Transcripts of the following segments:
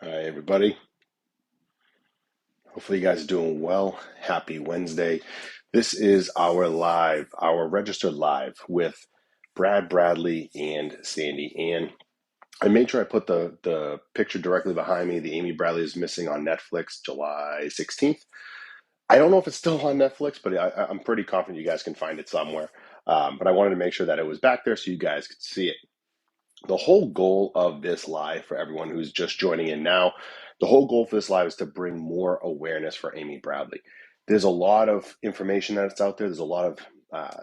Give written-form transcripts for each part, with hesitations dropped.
Hi, everybody. Hopefully, you guys are doing well. Happy Wednesday. This is our registered live with Brad Bradley and Sandy Ann. I made sure I put the picture directly behind me. The Amy Bradley is missing on Netflix July 16th. I don't know if it's still on Netflix, but I'm pretty confident you guys can find it somewhere. But I wanted to make sure that it was back there so you guys could see it. The whole goal of this live, for everyone who's just joining in now, the whole goal for this live is to bring more awareness for Amy Bradley. There's a lot of information that's out there. There's a lot of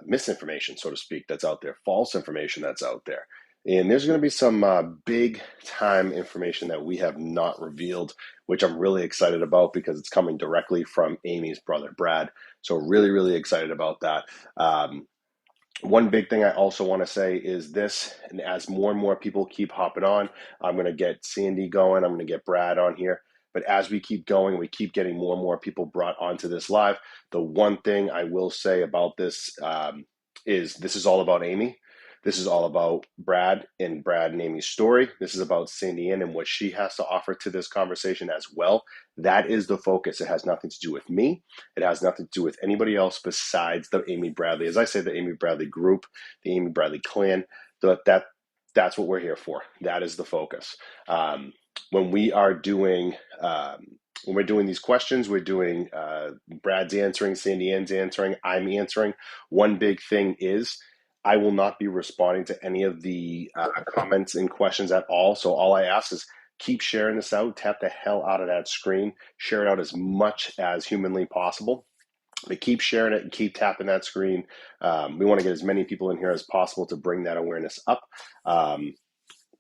misinformation, so to speak, that's out there, false information that's out there. And there's going to be some big time information that we have not revealed, which I'm really excited about because it's coming directly from Amy's brother, Brad. So, really, really excited about that. One big thing I also want to say is this, and as more and more people keep hopping on, I'm going to get Sandy going, I'm going to get Brad on here. But as we keep going, we keep getting more and more people brought onto this live. The one thing I will say about this is this is all about Amy. This is all about Brad and Amy's story. This is about Sandy Ann and what she has to offer to this conversation as well. That is the focus. It has nothing to do with me. It has nothing to do with anybody else besides the Amy Bradley. As I say, the Amy Bradley group, the Amy Bradley clan. That's what we're here for. That is the focus. When we are doing when we're doing these questions, we're doing Brad's answering, Sandy Ann's answering, I'm answering. One big thing is I will not be responding to any of the comments and questions at all. So all I ask is keep sharing this out, tap the hell out of that screen, share it out as much as humanly possible. But keep sharing it and keep tapping that screen. We want to get as many people in here as possible to bring that awareness up.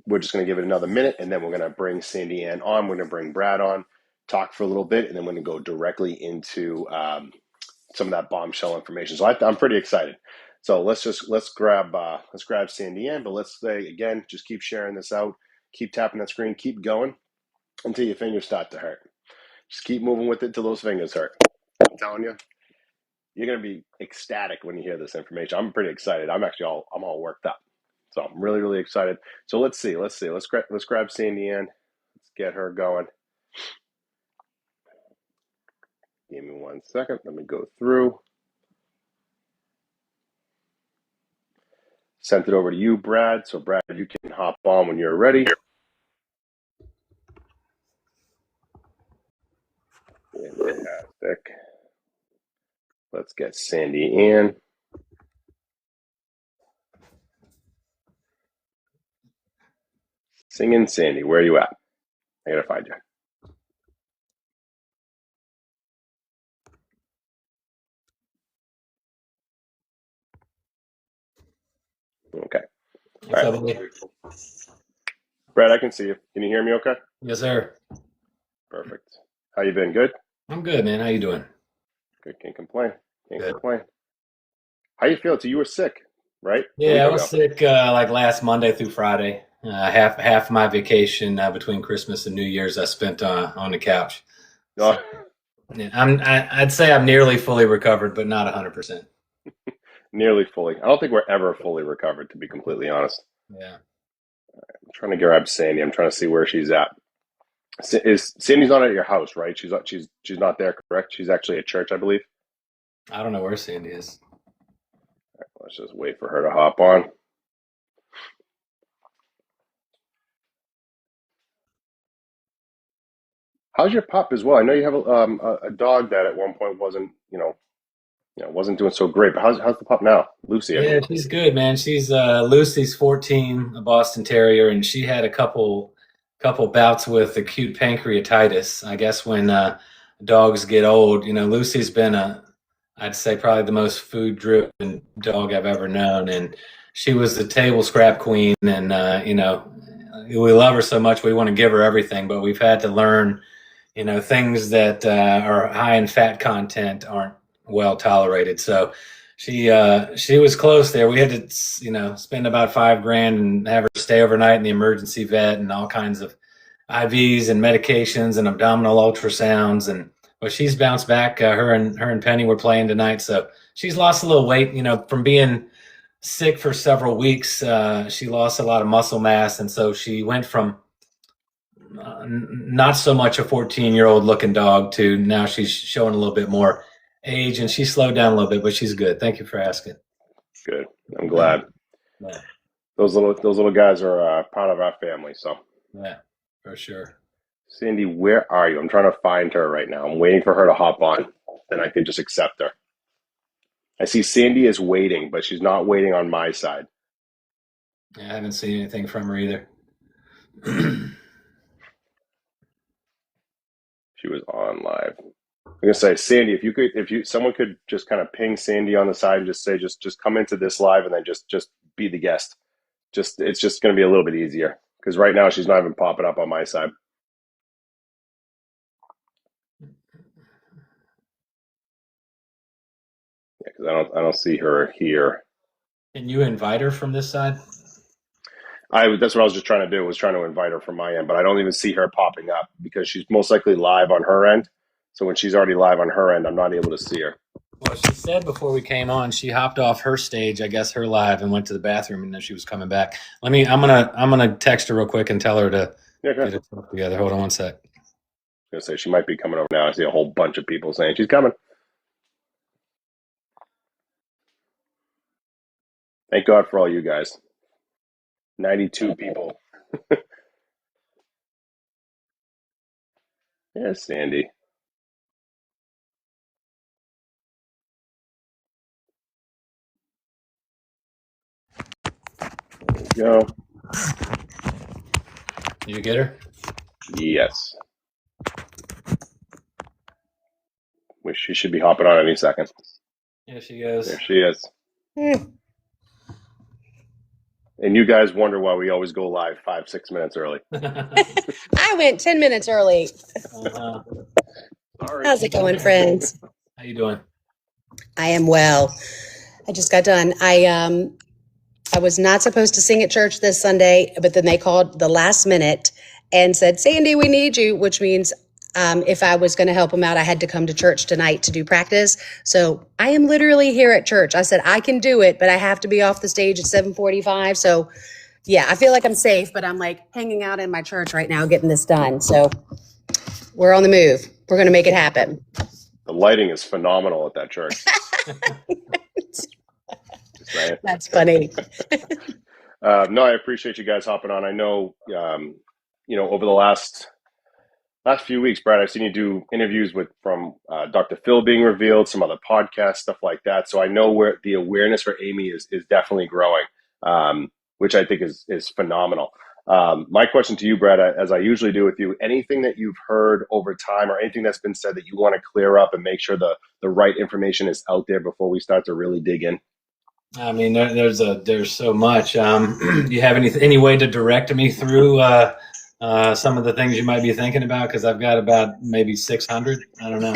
We're just going to give it another minute, and then we're going to bring Sandy Ann on. We're going to bring Brad on, talk for a little bit, and then we're going to go directly into some of that bombshell information. So I'm pretty excited. So let's grab Sandy Ann, but let's say again, just keep sharing this out, keep tapping that screen, keep going until your fingers start to hurt. Just keep moving with it till those fingers hurt. I'm telling you, you're going to be ecstatic when you hear this information. I'm pretty excited. I'm all worked up. So I'm really, really excited. So let's see. Let's grab Sandy Ann. Let's get her going. Give me 1 second. Let me go through. Sent it over to you, Brad. So Brad, you can hop on when you're ready. Fantastic. Let's get Sandy Ann. Singing Sandy, where are you at? I gotta find you. Okay. All right. Brad, I can see you. Can you hear me okay? Yes, sir. Perfect. How you been? Good? I'm good, man. How you doing? Good. Can't complain. Can't Good. complain. How you feel? So you were sick, right? A Yeah, week I ago. was sick like last Monday through Friday. Half my vacation between Christmas and New Year's I spent on the couch. So No, yeah, I'd say I'm nearly fully recovered, but not 100%. nearly fully. I don't think we're ever fully recovered, to be completely honest. Yeah. I'm trying to grab Sandy. I'm trying to see where she's at. Is Sandy's not at your house, right? She's not there, correct? She's actually at church, I believe. I don't know where Sandy is. Let's just wait for her to hop on. How's your pup as well? I know you have a dog that at one point wasn't, wasn't doing so great. But how's the pup now? Lucy, I Yeah, mean. she's good, man. She's Lucy's 14, a Boston Terrier, and she had a couple bouts with acute pancreatitis. I guess when dogs get old, Lucy's been I'd say probably the most food-driven dog I've ever known, and she was the table scrap queen. And we love her so much, we want to give her everything, but we've had to learn, things that are high in fat content aren't well tolerated. So she was close there. We had to spend about $5,000 and have her stay overnight in the emergency vet and all kinds of IVs and medications and abdominal ultrasounds. But she's bounced back. Her and Penny were playing tonight, so she's lost a little weight. From being sick for several weeks, she lost a lot of muscle mass, and so she went from not so much a 14-year-old looking dog to now she's showing a little bit more age, and she slowed down a little bit, but she's good. Thank you for asking. Good. I'm glad. Yeah, Those little guys are part of our family. So, yeah, for sure. Sandy, where are you? I'm trying to find her right now. I'm waiting for her to hop on. Then I can just accept her. I see Sandy is waiting, but she's not waiting on my side. Yeah, I haven't seen anything from her either. She was on live. I'm gonna say, Sandy, someone could just kind of ping Sandy on the side and just say, just come into this live and then just be the guest. It's just gonna be a little bit easier because right now she's not even popping up on my side. Yeah, because I don't see her here. Can you invite her from this side? That's what I was just trying to do, was trying to invite her from my end, but I don't even see her popping up because she's most likely live on her end. So when she's already live on her end, I'm not able to see her. Well, she said before we came on, she hopped off her stage, I guess her live, and went to the bathroom, and then she was coming back. I'm gonna text her real quick and tell her to Yeah, get it together. Hold on one sec. I was gonna say she might be coming over now. I see a whole bunch of people saying she's coming. Thank God for all you guys. 92 people. Yeah, Sandy. There we go. Did you get her? Yes. She should be hopping on any second. There she goes. There she is. And you guys wonder why we always go live 5-6 minutes early. I went 10 minutes early. Uh-huh. Sorry. How's it going, friends? How you doing? I am well. I just got done. I was not supposed to sing at church this Sunday, but then they called the last minute and said, Sandy, we need you, which means if I was going to help them out, I had to come to church tonight to do practice. So I am literally here at church. I said, I can do it, but I have to be off the stage at 7:45. So yeah, I feel like I'm safe, but I'm like hanging out in my church right now, getting this done. So we're on the move. We're going to make it happen. The lighting is phenomenal at that church. That's funny. No, I appreciate you guys hopping on. I know, over the last few weeks, Brad, I've seen you do interviews from Dr. Phil being revealed, some other podcasts, stuff like that. So I know where the awareness for Amy is definitely growing, which I think is phenomenal. My question to you, Brad, as I usually do with you, anything that you've heard over time or anything that's been said that you want to clear up and make sure the right information is out there before we start to really dig in? I mean, there's so much. You have any way to direct me through some of the things you might be thinking about? Because I've got about maybe 600. I don't know.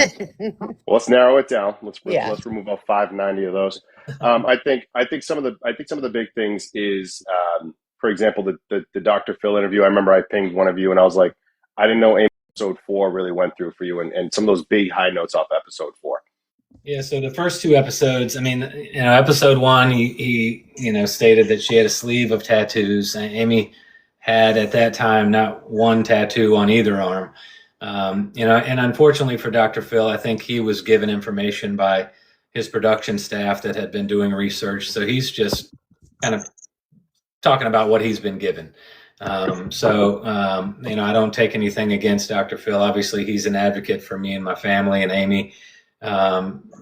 Well, let's narrow it down. Let's Yeah. remove about 590 of those. I think some of the big things is, for example, the Dr. Phil interview. I remember I pinged one of you and I was like, I didn't know episode 4 really went through for you, and some of those big high notes off episode 4. Yeah, so the first 2 episodes, I mean, episode 1, he stated that she had a sleeve of tattoos. Amy had at that time not one tattoo on either arm. And unfortunately for Dr. Phil, I think he was given information by his production staff that had been doing research. So he's just kind of talking about what he's been given. I don't take anything against Dr. Phil. Obviously, he's an advocate for me and my family and Amy.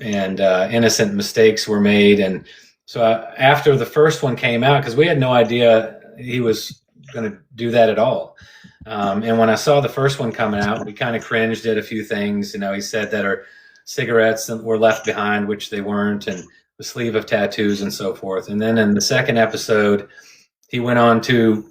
Innocent mistakes were made. And so after the first one came out, because we had no idea he was going to do that at all. And when I saw the first one coming out, we kind of cringed at a few things. He said that our cigarettes were left behind, which they weren't, and the sleeve of tattoos and so forth. And then in the second episode, he went on to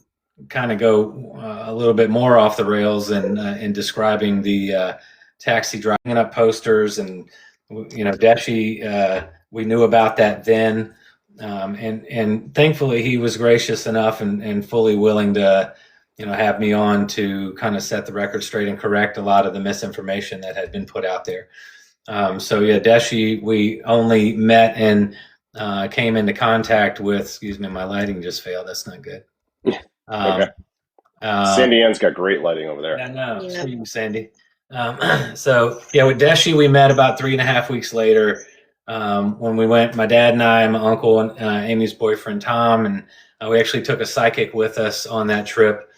kind of go a little bit more off the rails in describing the taxi driving up posters, and Deshi, we knew about that then, and thankfully he was gracious enough and fully willing to have me on to kind of set the record straight and correct a lot of the misinformation that had been put out there. Deshi, we only met and came into contact with, excuse me, my lighting just failed, that's not good. Okay. Sandy Ann's got great lighting over there. I know. Yeah. Scream, Sandy. So yeah, with Deshi, we met about 3.5 weeks later. When we went, my dad and I, my uncle, and Amy's boyfriend Tom, and we actually took a psychic with us on that trip.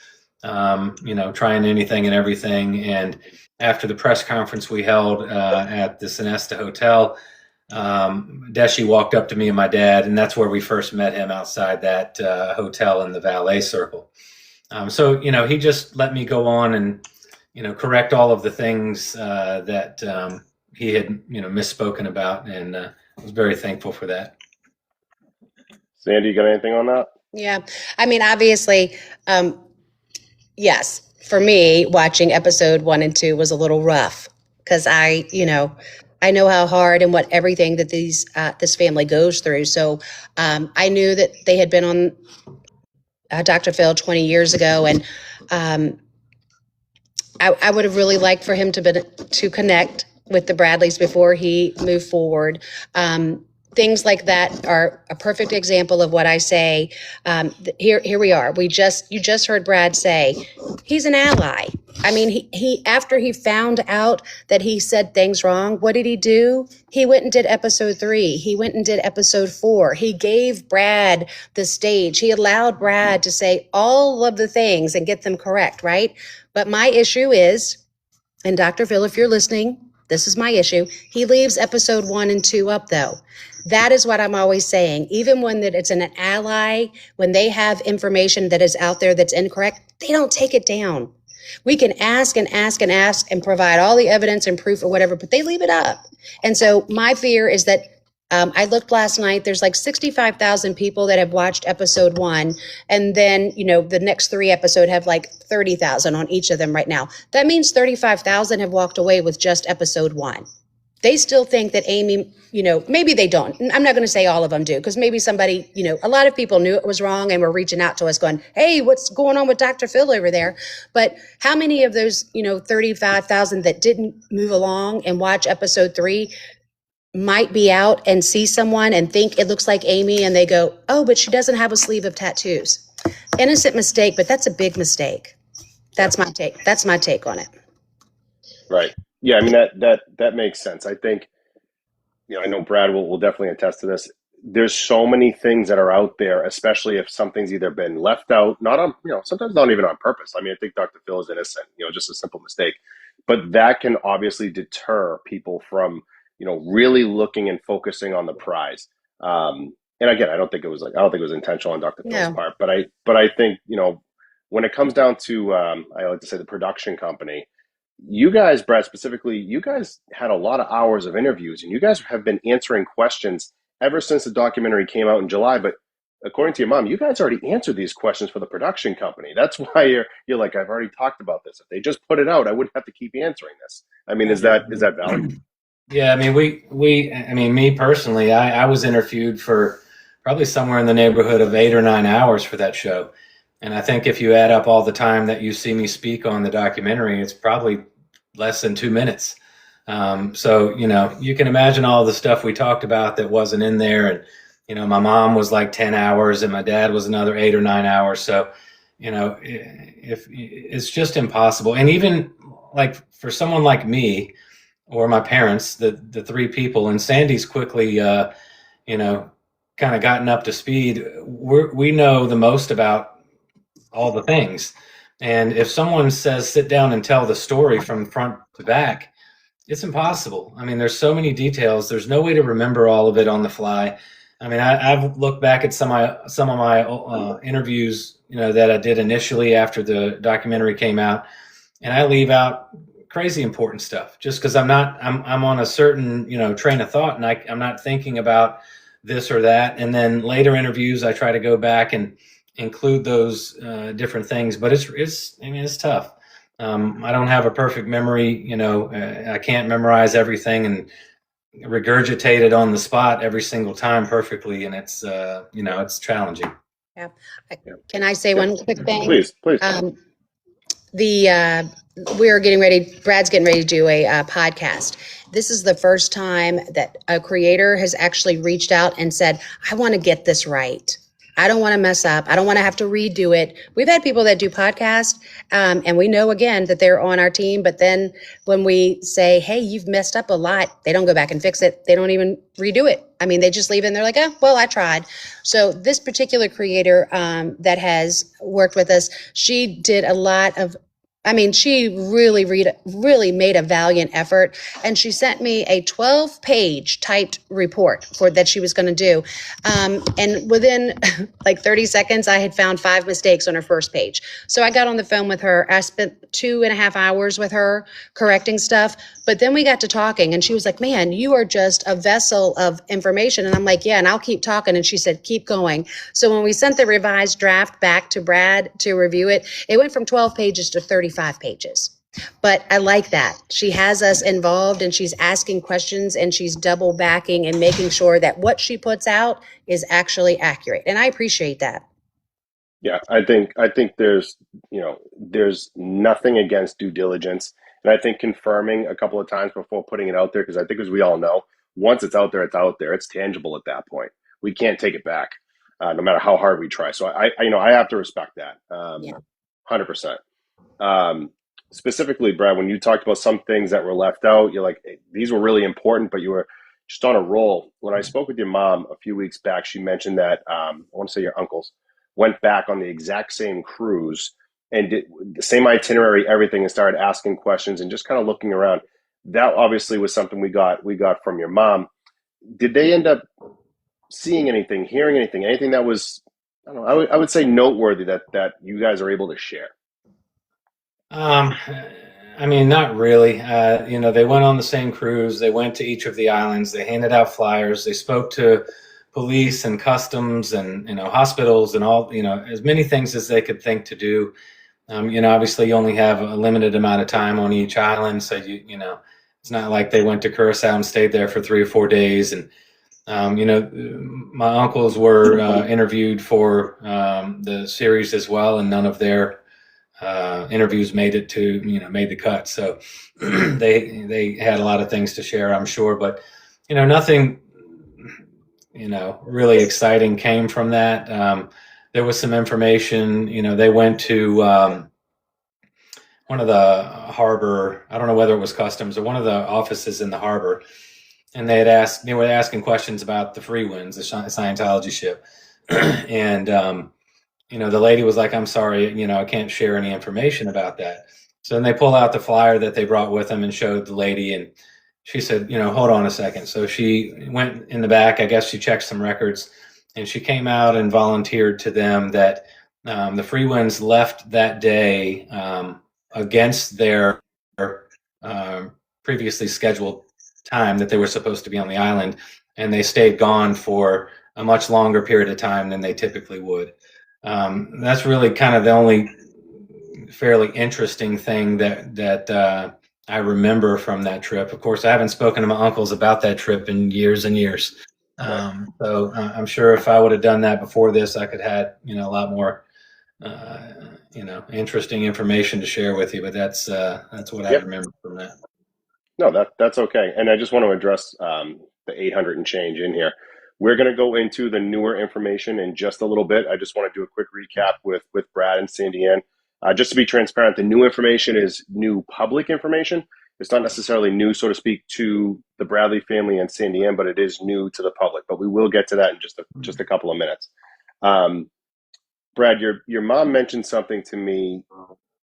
Trying anything and everything. And after the press conference we held at the Sonesta Hotel, Deshi walked up to me and my dad, and that's where we first met him, outside that hotel in the valet circle. So he just let me go on and correct all of the things that he had misspoken about, and I was very thankful for that. Sandy, you got anything on that? Yeah. I mean, obviously, yes, for me, watching episode 1 and 2 was a little rough because I know how hard and what everything that this family goes through. So I knew that they had been on Dr. Phil 20 years ago, and I would have really liked for him to connect with the Bradleys before he moved forward. Things like that are a perfect example of what I say. Here we are. You just heard Brad say he's an ally. I mean, he after he found out that he said things wrong, what did he do? He went and did episode 3. He went and did episode 4. He gave Brad the stage. He allowed Brad to say all of the things and get them correct, right? But my issue is, and Dr. Phil, if you're listening, this is my issue. He leaves episode 1 and 2 up, though. That is what I'm always saying. Even when that it's an ally, when they have information that is out there that's incorrect, they don't take it down. We can ask and ask and ask and provide all the evidence and proof or whatever, but they leave it up. And so my fear is that I looked last night, there's like 65,000 people that have watched episode 1. And then, the next 3 episodes have like 30,000 on each of them right now. That means 35,000 have walked away with just episode 1. They still think that Amy, maybe they don't. I'm not going to say all of them do, because maybe somebody, a lot of people knew it was wrong and were reaching out to us going, hey, what's going on with Dr. Phil over there? But how many of those, 35,000 that didn't move along and watch episode 3 might be out and see someone and think it looks like Amy, and they go, oh, but she doesn't have a sleeve of tattoos. Innocent mistake, but that's a big mistake. That's my take. That's my take on it. Right. Yeah, I mean, that makes sense. I think, I know Brad will definitely attest to this. There's so many things that are out there, especially if something's either been left out, not on, sometimes not even on purpose. I mean, I think Dr. Phil is innocent, just a simple mistake. But that can obviously deter people from, really looking and focusing on the prize. And again, I don't think it was intentional on Dr. Phil's part, but I think, when it comes down to, I like to say the production company, you guys, Brad, specifically, you guys had a lot of hours of interviews, and you guys have been answering questions ever since the documentary came out in July. But according to your mom, you guys already answered these questions for the production company. That's why you're like, I've already talked about this. If they just put it out, I wouldn't have to keep answering this. I mean, is that valid? Yeah, I mean, me personally, I was interviewed for probably somewhere in the neighborhood of 8 or 9 hours for that show. And I think if you add up all the time that you see me speak on the documentary, it's probably less than 2 minutes. So, you can imagine all the stuff we talked about that wasn't in there. And, my mom was like 10 hours and my dad was another 8 or 9 hours. So, if it's just impossible. And even like for someone like me or my parents, the 3 people, and Sandy's quickly, kind of gotten up to speed. We know the most about all the things. And if someone says, sit down and tell the story from front to back, it's impossible. I mean, there's so many details. There's no way to remember all of it on the fly. I mean, I've looked back at some of my interviews, that I did initially after the documentary came out, and I leave out crazy important stuff just because I'm on a certain, train of thought, and I'm not thinking about this or that. And then later interviews, I try to go back and include those different things, but it's tough. I don't have a perfect memory. I can't memorize everything and regurgitate it on the spot every single time perfectly. And it's, it's challenging. Yeah. Can I say one quick thing? Please. Brad's getting ready to do a podcast. This is the first time that a creator has actually reached out and said, I want to get this right. I don't want to mess up. I don't want to have to redo it. We've had people that do podcasts, and we know again that they're on our team. But then when we say, hey, you've messed up a lot, they don't go back and fix it. They don't even redo it. I mean, they just leave it and they're like, oh, well, I tried. So this particular creator that has worked with us, she did a lot of, she really made a valiant effort, and she sent me a 12-page typed report for that she was going to do. And within like 30 seconds, I had found 5 mistakes on her first page. So I got on the phone with her. I spent 2.5 hours with her correcting stuff. But then we got to talking, and she was like, man, you are just a vessel of information. And I'm like, yeah, and I'll keep talking. And she said, keep going. So when we sent the revised draft back to Brad to review it, it went from 12 pages to 35 pages. But I like that. She has us involved, and she's asking questions, and she's double backing and making sure that what she puts out is actually accurate. And I appreciate that. Yeah, I think there's there's nothing against due diligence, and I think confirming a couple of times before putting it out there, because I think as we all know, once it's out there, it's out there. It's tangible at that point. We can't take it back, no matter how hard we try. So I have to respect that, Yeah. 100%. Specifically, Brad, when you talked about some things that were left out, you're like, hey, these were really important, but you were just on a roll. When I spoke with your mom a few weeks back, she mentioned that I want to say your uncles went back on the exact same cruise and did the same itinerary, everything, and started asking questions and just kind of looking around. That obviously was something we got from your mom. Did they end up seeing anything, hearing anything that was, I don't know, I would say noteworthy that you guys are able to share? Not really. They went on the same cruise. They went to each of the islands. They handed out flyers. They spoke to police and customs and, hospitals and all, as many things as they could think to do. Obviously you only have a limited amount of time on each island. So, it's not like they went to Curacao and stayed there for 3 or 4 days. And, my uncles were interviewed for the series as well, and none of their interviews made the cut. So they had a lot of things to share, I'm sure, but nothing really exciting came from that. There was some information. They went to one of the harbor, I don't know whether it was customs or one of the offices in the harbor, and they were asking questions about the Free Winds, the Scientology ship. And the lady was like, I'm sorry, I can't share any information about that. So then they pull out the flyer that they brought with them and showed the lady, and she said, hold on a second. So she went in the back, I guess she checked some records, and she came out and volunteered to them that the Free Winds left that day against their previously scheduled time that they were supposed to be on the island, and they stayed gone for a much longer period of time than they typically would. That's really kind of the only fairly interesting thing that I remember from that trip. Of course, I haven't spoken to my uncles about that trip in years and years. So I'm sure if I would have done that before this, I could have had, a lot more, interesting information to share with you. But that's what I remember from that. No, that's okay. And I just want to address the 800 and change in here. We're going to go into the newer information in just a little bit. I just want to do a quick recap with Brad and Sandy Ann. Just to be transparent, the new information is new public information. It's not necessarily new, so to speak, to the Bradley family and Sandy Ann, but it is new to the public. But we will get to that in just a couple of minutes. Brad, your mom mentioned something to me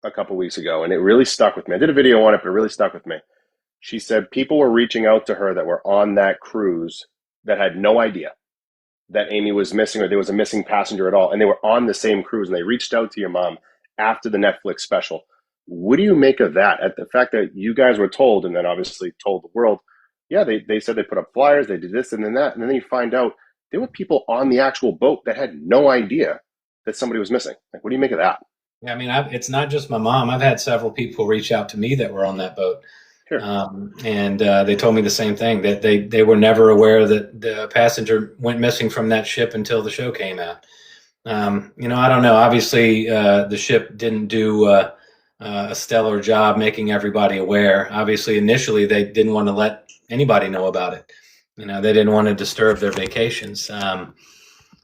a couple of weeks ago, and it really stuck with me. I did a video on it, but it really stuck with me. She said people were reaching out to her that were on that cruise that had no idea that Amy was missing or there was a missing passenger at all. And they were on the same cruise, and they reached out to your mom after the Netflix special. What do you make of that? At the fact that you guys were told, and then obviously told the world, yeah, they said they put up flyers, they did this and then that. And then you find out there were people on the actual boat that had no idea that somebody was missing. Like, what do you make of that? Yeah, it's not just my mom. I've had several people reach out to me that were on that boat. Sure. And they told me the same thing, that they were never aware that the passenger went missing from that ship until the show came out. I don't know. Obviously, the ship didn't do a stellar job making everybody aware. Obviously, initially, they didn't want to let anybody know about it. They didn't want to disturb their vacations.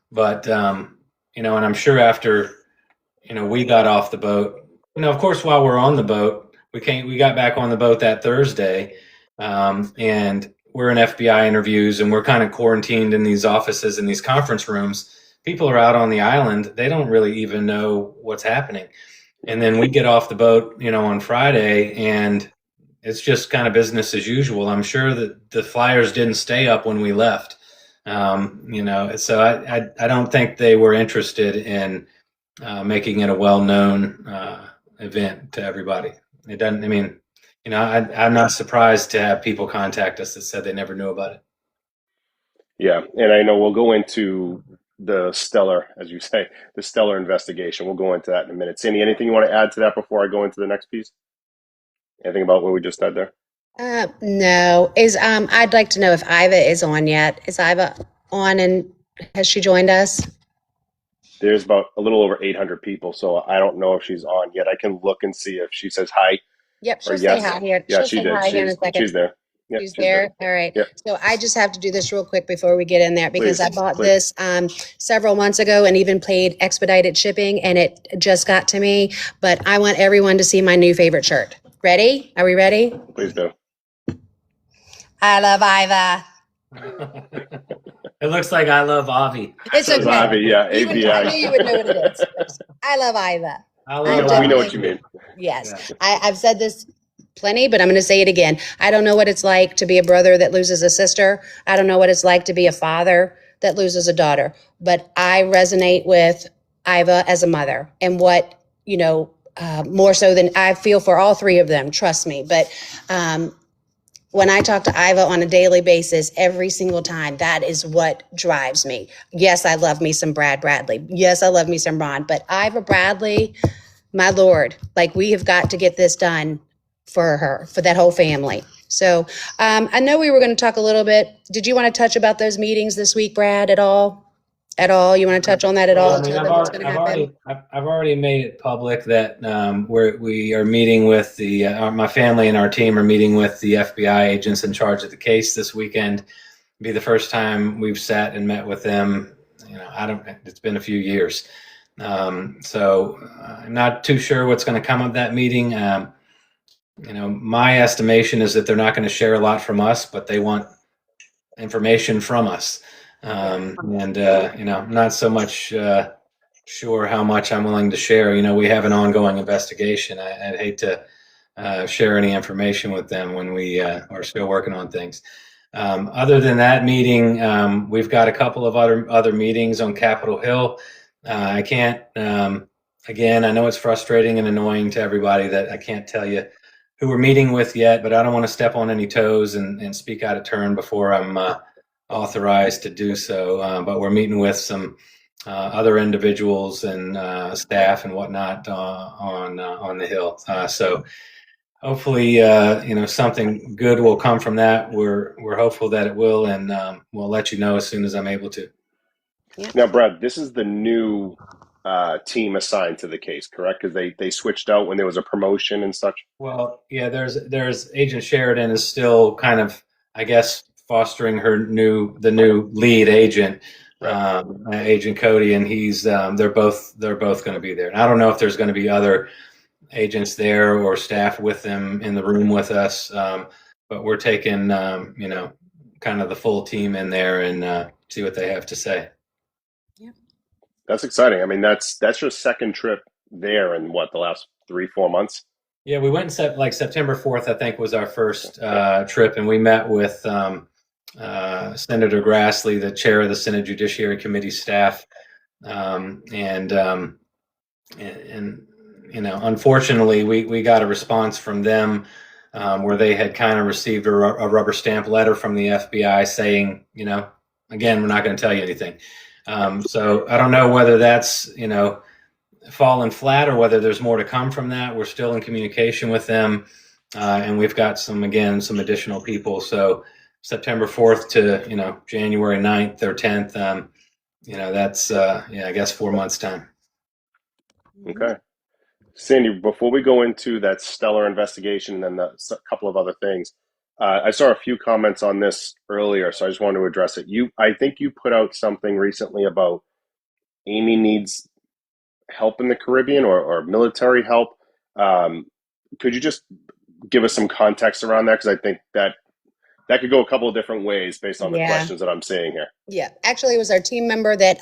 But and I'm sure after, we got off the boat, of course, while we're on the boat, we got back on the boat that Thursday, and we're in FBI interviews and we're kind of quarantined in these offices, in these conference rooms. People are out on the island. They don't really even know what's happening. And then we get off the boat, on Friday, and it's just kind of business as usual. I'm sure that the flyers didn't stay up when we left. So I don't think they were interested in making it a well-known event to everybody. It doesn't. I mean, I'm not surprised to have people contact us that said they never knew about it. Yeah, and I know we'll go into the stellar, as you say, the stellar investigation. We'll go into that in a minute. Sandy, anything you want to add to that before I go into the next piece? Anything about what we just said there? No. I'd like to know if Iva is on yet. Is Iva on, and has she joined us? There's about a little over 800 people, so I don't know if she's on yet. I can look and see if she says hi Yep, or she'll say yes. hi here. Yeah, She'll she say did. hi here in a second. She's there. Yep, She's there. All right. Yep. So I just have to do this real quick before we get in there, because I Please, bought please. this several months ago and even paid expedited shipping, and it just got to me. But I want everyone to see my new favorite shirt. Ready? Are we ready? Please do. I love Iva. It looks like I love Avi. It's Says okay. Avi, yeah, I knew AVI. you would know what it is. I love Iva. I We love know, I'm we know what definitely- you mean. Yes. Yeah. I've said this plenty, but I'm going to say it again. I don't know what it's like to be a brother that loses a sister. I don't know what it's like to be a father that loses a daughter, but I resonate with Iva as a mother, and what, more so than I feel for all three of them, trust me. But when I talk to Iva on a daily basis, every single time, that is what drives me. Yes, I love me some Brad Bradley. Yes, I love me some Ron, but Iva Bradley, my Lord, like, we have got to get this done for her, for that whole family. So I know we were going to talk a little bit. Did you want to touch about those meetings this week, Brad, at all? At all? You want to touch on that at all? Well, I mean, I've already made it public that we are meeting with my family and our team are meeting with the FBI agents in charge of the case this weekend. It'll be the first time we've sat and met with them. It's been a few years. So I'm not too sure what's going to come of that meeting. My estimation is that they're not going to share a lot from us, but they want information from us. I'm not so much sure how much I'm willing to share. We have an ongoing investigation. I'd hate to share any information with them when we are still working on things. Other than that meeting, we've got a couple of other meetings on Capitol Hill. I can't, again, I know it's frustrating and annoying to everybody that I can't tell you who we're meeting with yet, but I don't want to step on any toes and speak out of turn before I'm authorized to do so. But we're meeting with some other individuals and staff and whatnot on the Hill. So hopefully, something good will come from that. We're hopeful that it will, and we'll let you know as soon as I'm able to. Now, Brad, this is the new team assigned to the case, correct? Because they switched out when there was a promotion and such. Well, yeah, there's Agent Sheridan is still kind of, I guess, fostering the new lead agent, Right. Agent Cody, and he's they're both going to be there. And I don't know if there's going to be other agents there or staff with them in the room with us, but we're taking kind of the full team in there and see what they have to say. That's exciting. I mean, that's your second trip there in what, the last 3-4 months? Yeah, we went like September 4th, I think, was our first trip, and we met with Senator Grassley, the chair of the Senate Judiciary Committee staff, and unfortunately, we got a response from them where they had kind of received a rubber stamp letter from the FBI saying, again, we're not going to tell you anything. So I don't know whether that's, fallen flat or whether there's more to come from that. We're still in communication with them. And we've got some additional people. So September 4th to, January 9th or 10th, that's, I guess 4 months time. Okay. Sandy, before we go into that stellar investigation and then a couple of other things, I saw a few comments on this earlier, so I just wanted to address it. I think you put out something recently about Amy needs help in the Caribbean or military help. Could you just give us some context around that? Because I think that could go a couple of different ways based on the Yeah. questions that I'm seeing here. Yeah, actually, it was our team member that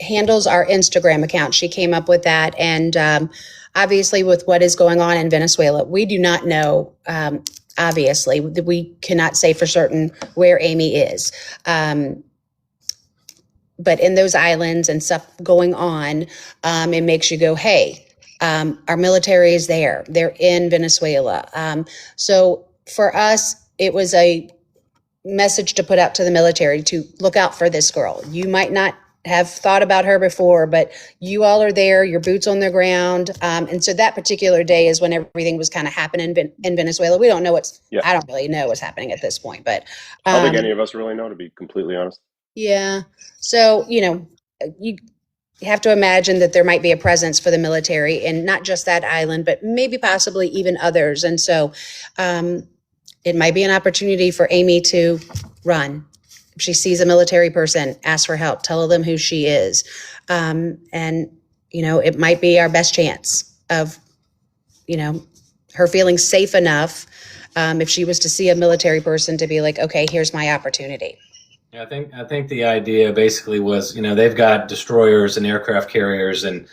handles our Instagram account. She came up with that. And obviously, with what is going on in Venezuela, we do not know. Obviously, we cannot say for certain where Amy is. But in those islands and stuff going on, it makes you go, hey, our military is there. They're in Venezuela. So for us, it was a message to put out to the military to look out for this girl. You might not have thought about her before, but you all are there, your boots on the ground. And so that particular day is when everything was kind of happening in Venezuela. We don't know I don't really know what's happening at this point, but I don't think any of us really know, to be completely honest. yeah. So, you have to imagine that there might be a presence for the military and not just that island, but maybe possibly even others. And so, it might be an opportunity for Amy to run. If she sees a military person, ask for help, tell them who she is. And, it might be our best chance of, her feeling safe enough if she was to see a military person to be like, okay, here's my opportunity. Yeah, I think the idea basically was, they've got destroyers and aircraft carriers and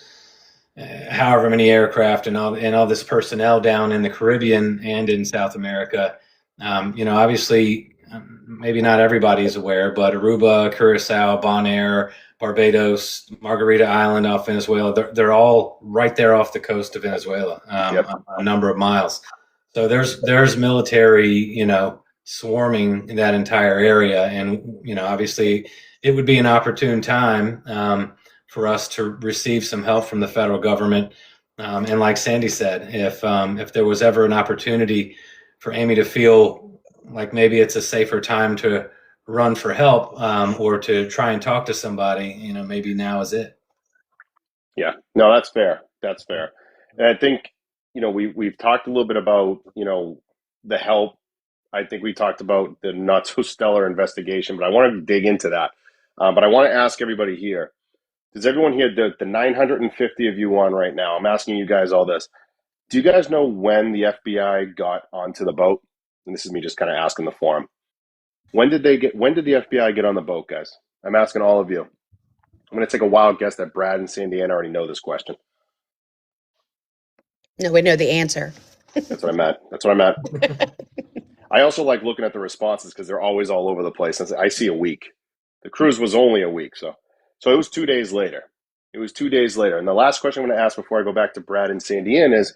however many aircraft and all this personnel down in the Caribbean and in South America. Obviously, maybe not everybody is aware, but Aruba, Curacao, Bonaire, Barbados, Margarita Island off Venezuela, they're all right there off the coast of Venezuela, a number of miles. So there's military, swarming in that entire area. And, obviously it would be an opportune time for us to receive some help from the federal government. And like Sandy said, if there was ever an opportunity for Amy to feel like maybe it's a safer time to run for help or to try and talk to somebody, maybe now is it. Yeah, no, that's fair. That's fair. And I think, we've talked a little bit about, the help. I think we talked about the not so stellar investigation, but I wanted to dig into that. But I want to ask everybody here, does everyone here, the 950 of you on right now, I'm asking you guys all this. Do you guys know when the FBI got onto the boat? And this is me just kind of asking the forum. When did the FBI get on the boat, guys? I'm asking all of you. I'm going to take a wild guess that Brad and Sandy Ann already know this question. No, we know the answer. That's what I meant. I also like looking at the responses because they're always all over the place. I see a week. The cruise was only a week, so it was 2 days later. And the last question I'm going to ask before I go back to Brad and Sandy Ann is,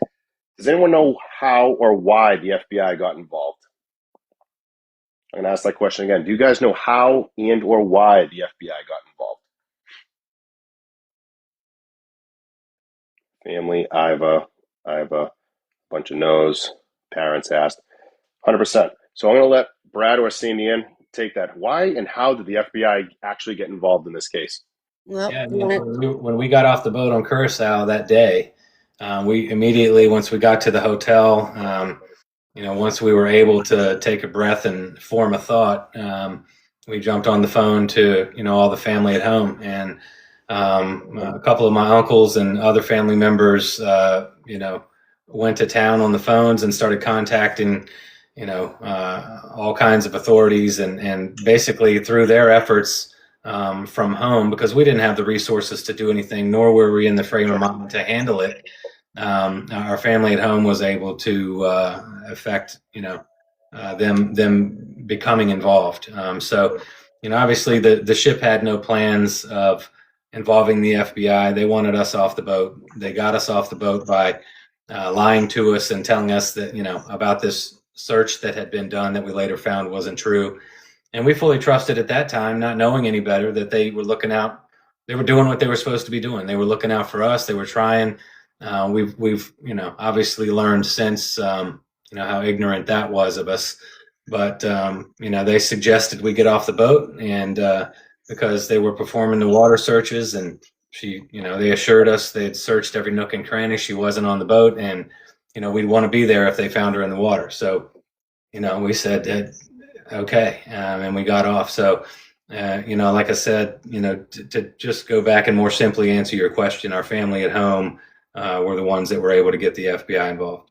does anyone know how or why the FBI got involved? I'm going to ask that question again. Do you guys know how and or why the FBI got involved? Family, I have a bunch of no's. Parents asked. 100%. So I'm going to let Brad or Sandy Ann take that. Why and how did the FBI actually get involved in this case? Well, Yeah, when we got off the boat on Curacao that day, we immediately, once we got to the hotel, once we were able to take a breath and form a thought, we jumped on the phone to, all the family at home. And a couple of my uncles and other family members, went to town on the phones and started contacting, all kinds of authorities and basically through their efforts from home, because we didn't have the resources to do anything, nor were we in the frame of mind to handle it. Our family at home was able to affect, them becoming involved. So, obviously the ship had no plans of involving the FBI. They wanted us off the boat. They got us off the boat by lying to us and telling us that, about this search that had been done that we later found wasn't true. And we fully trusted at that time, not knowing any better, that they were looking out. They were doing what they were supposed to be doing. They were looking out for us. They were trying. We've obviously learned since, how ignorant that was of us. But, they suggested we get off the boat, and because they were performing the water searches, and they assured us they had searched every nook and cranny. She wasn't on the boat, and, we'd want to be there if they found her in the water. So, we said, okay, and we got off. So Like I said, to just go back and more simply answer your question, our family at home were the ones that were able to get the FBI involved.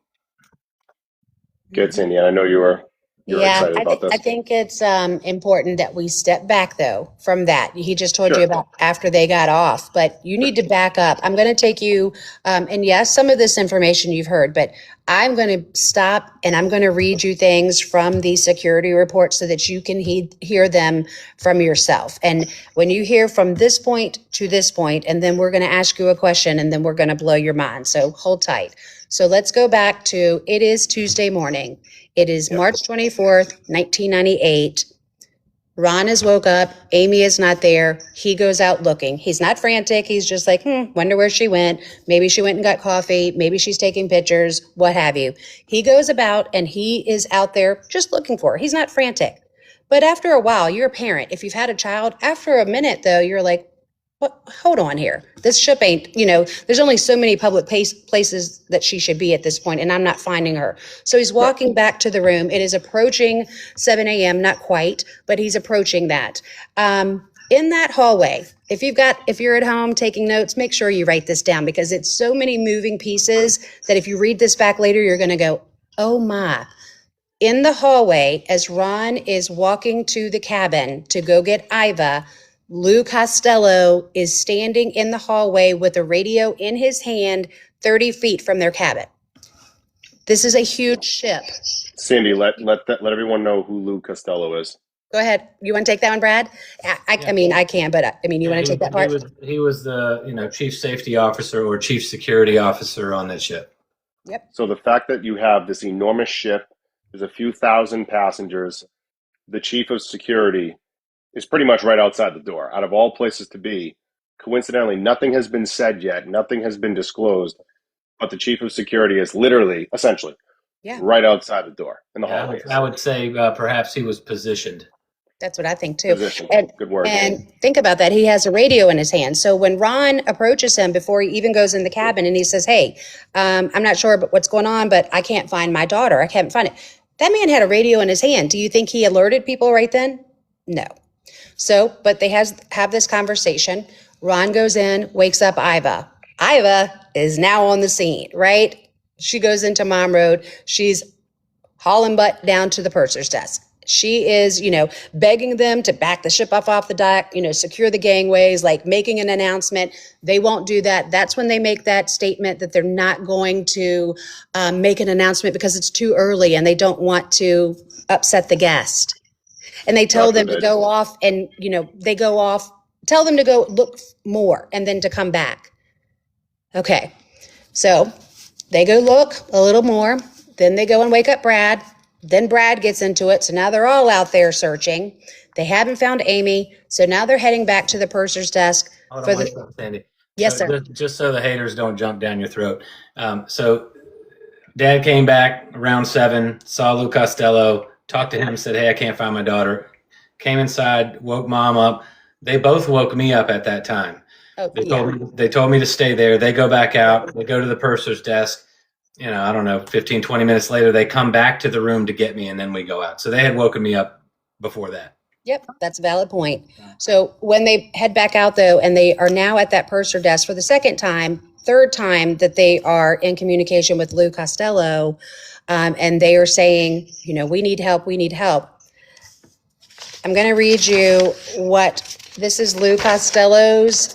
Good, Sandy. And I know you're Yeah, excited about I this. think it's important that we step back though from that. He just told you Sure. about after they got off, but you need to back up. I'm going to take you, and yes, some of this information you've heard, but I'm going to stop and I'm going to read you things from the security report so that you can hear them from yourself. And when you hear from this point to this point, and then we're going to ask you a question and then we're going to blow your mind. So hold tight. So let's go back to, it is Tuesday morning. It is Yep. March 24th, 1998. Ron has woke up. Amy is not there. He goes out looking. He's not frantic. He's just like, wonder where she went. Maybe she went and got coffee. Maybe she's taking pictures, what have you. He goes about and he is out there just looking for her. He's not frantic. But after a while, you're a parent. If you've had a child, after a minute, though, you're like, what? Hold on here. This ship ain't, there's only so many public places that she should be at this point, and I'm not finding her. So he's walking back to the room. It is approaching 7 a.m., not quite, but he's approaching that. In that hallway, if you're at home taking notes, make sure you write this down because it's so many moving pieces that if you read this back later, you're going to go, oh my. In the hallway, as Ron is walking to the cabin to go get Iva, Lou Costello is standing in the hallway with a radio in his hand 30 feet from their cabin. This is a huge ship. Sandy, let everyone know who Lou Costello is. Go ahead. You want to take that one, Brad? I mean, I can, but you want to take that part? He was the chief safety officer or chief security officer on that ship. Yep. So the fact that you have this enormous ship, there's a few thousand passengers, the chief of security is pretty much right outside the door, out of all places to be. Coincidentally, nothing has been said yet, nothing has been disclosed, but the chief of security is literally, essentially, right outside the door in the hallway. I would say perhaps he was positioned. That's what I think too. Position. And, good word. And think about that. He has a radio in his hand. So when Ron approaches him before he even goes in the cabin and he says, hey, I'm not sure but what's going on, but I can't find my daughter. I can't find it. That man had a radio in his hand. Do you think he alerted people right then? No. So, but they have this conversation. Ron goes in, wakes up Iva. Iva is now on the scene, right? She goes into Mom Road. She's hauling butt down to the purser's desk. She is, begging them to back the ship off the dock, secure the gangways, like making an announcement. They won't do that. That's when they make that statement that they're not going to make an announcement because it's too early and they don't want to upset the guest. And they tell them to go off and, they go off, tell them to go look more and then to come back. Okay. So they go look a little more. Then they go and wake up Brad. Then Brad gets into it. So now they're all out there searching. They haven't found Amy. So now they're heading back to the purser's desk. Sandy. Yes, sir. Just so the haters don't jump down your throat. So Dad came back around 7, saw Lou Costello, talked to him, said, hey, I can't find my daughter. Came inside, woke Mom up. They both woke me up at that time. Oh, They told me to stay there. They go back out. They go to the purser's desk. I don't know, 15, 20 minutes later, they come back to the room to get me, and then we go out. So they had woken me up before that. Yep, that's a valid point. So when they head back out, though, and they are now at that purser desk for the third time that they are in communication with Lou Costello, and they are saying, we need help, we need help. I'm going to read you this is Lou Costello's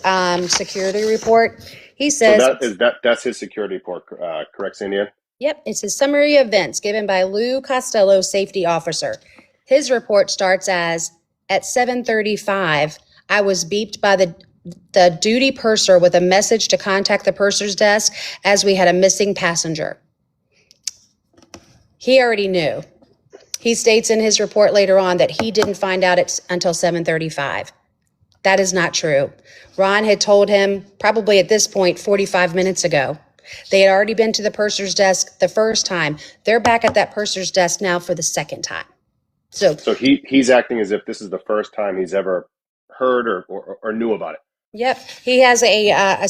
security report. He says, so that's his security report, correct, Sandy? Yep, it's his summary of events given by Lou Costello, safety officer. His report starts as, at 7:35, I was beeped by the duty purser with a message to contact the purser's desk as we had a missing passenger. He already knew. He states in his report later on that he didn't find out until 7:35. That is not true. Ron had told him probably at this point 45 minutes ago. They had already been to the purser's desk the first time. They're back at that purser's desk now for the second time. So he's acting as if this is the first time he's ever heard or knew about it. Yep. He has a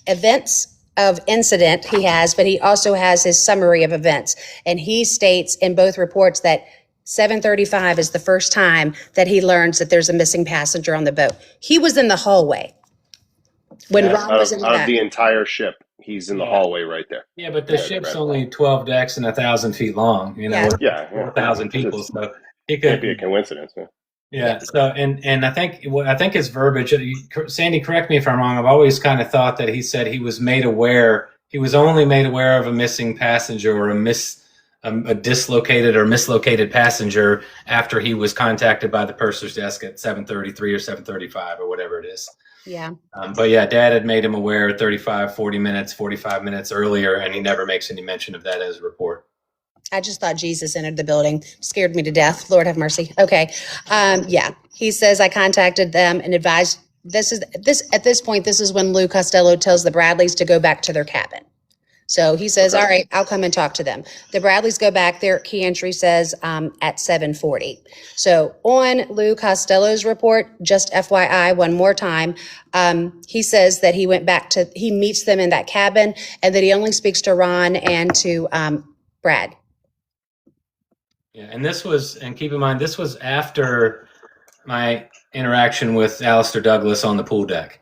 events of incident he has, but he also has his summary of events. And he states in both reports that 7:35 is the first time that he learns that there's a missing passenger on the boat. He was in the hallway when Yeah. Ron was in the Out of back. the entire ship, he's in the Yeah. hallway right there. Yeah, but the ship's only 12 decks and 1,000 feet long. You know, Yeah. with Yeah, 4,000 people, so he Can't be a could. coincidence. Yeah. Yeah. So and I think his verbiage. Sandy, correct me if I'm wrong. I've always kind of thought that he said he was made aware. He was only made aware of a missing passenger or a dislocated or mislocated passenger after he was contacted by the purser's desk at 7:33 or 7:35 or whatever it is. Yeah. But yeah, Dad had made him aware 35, 40 minutes, 45 minutes earlier, and he never makes any mention of that as a report. I just thought Jesus entered the building. Scared me to death. Lord have mercy. Okay. Yeah. He says, I contacted them and advised at this point, this is when Lou Costello tells the Bradleys to go back to their cabin. So he says, all right, I'll come and talk to them. The Bradleys go back. Their key entry says at 7:40. So on Lou Costello's report, just FYI, one more time, he says that he meets them in that cabin and that he only speaks to Ron and to Brad. Yeah, and keep in mind, this was after my interaction with Alistair Douglas on the pool deck.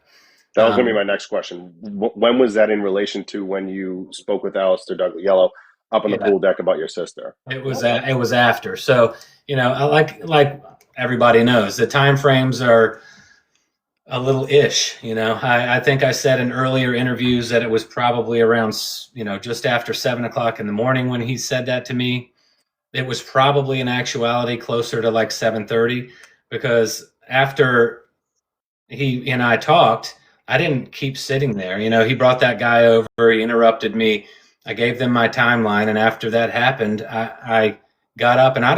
That was going to be my next question. When was that in relation to when you spoke with Alistair Douglas Yellow up on the pool deck about your sister? It was after. So, you know, like everybody knows, the time frames are a little ish. You know, I think I said in earlier interviews that it was probably around, you know, just after 7:00 in the morning when he said that to me. It was probably in actuality closer to like 7:30, because after he and I talked, I didn't keep sitting there. You know, he brought that guy over, he interrupted me. I gave them my timeline, and after that happened, I got up, and I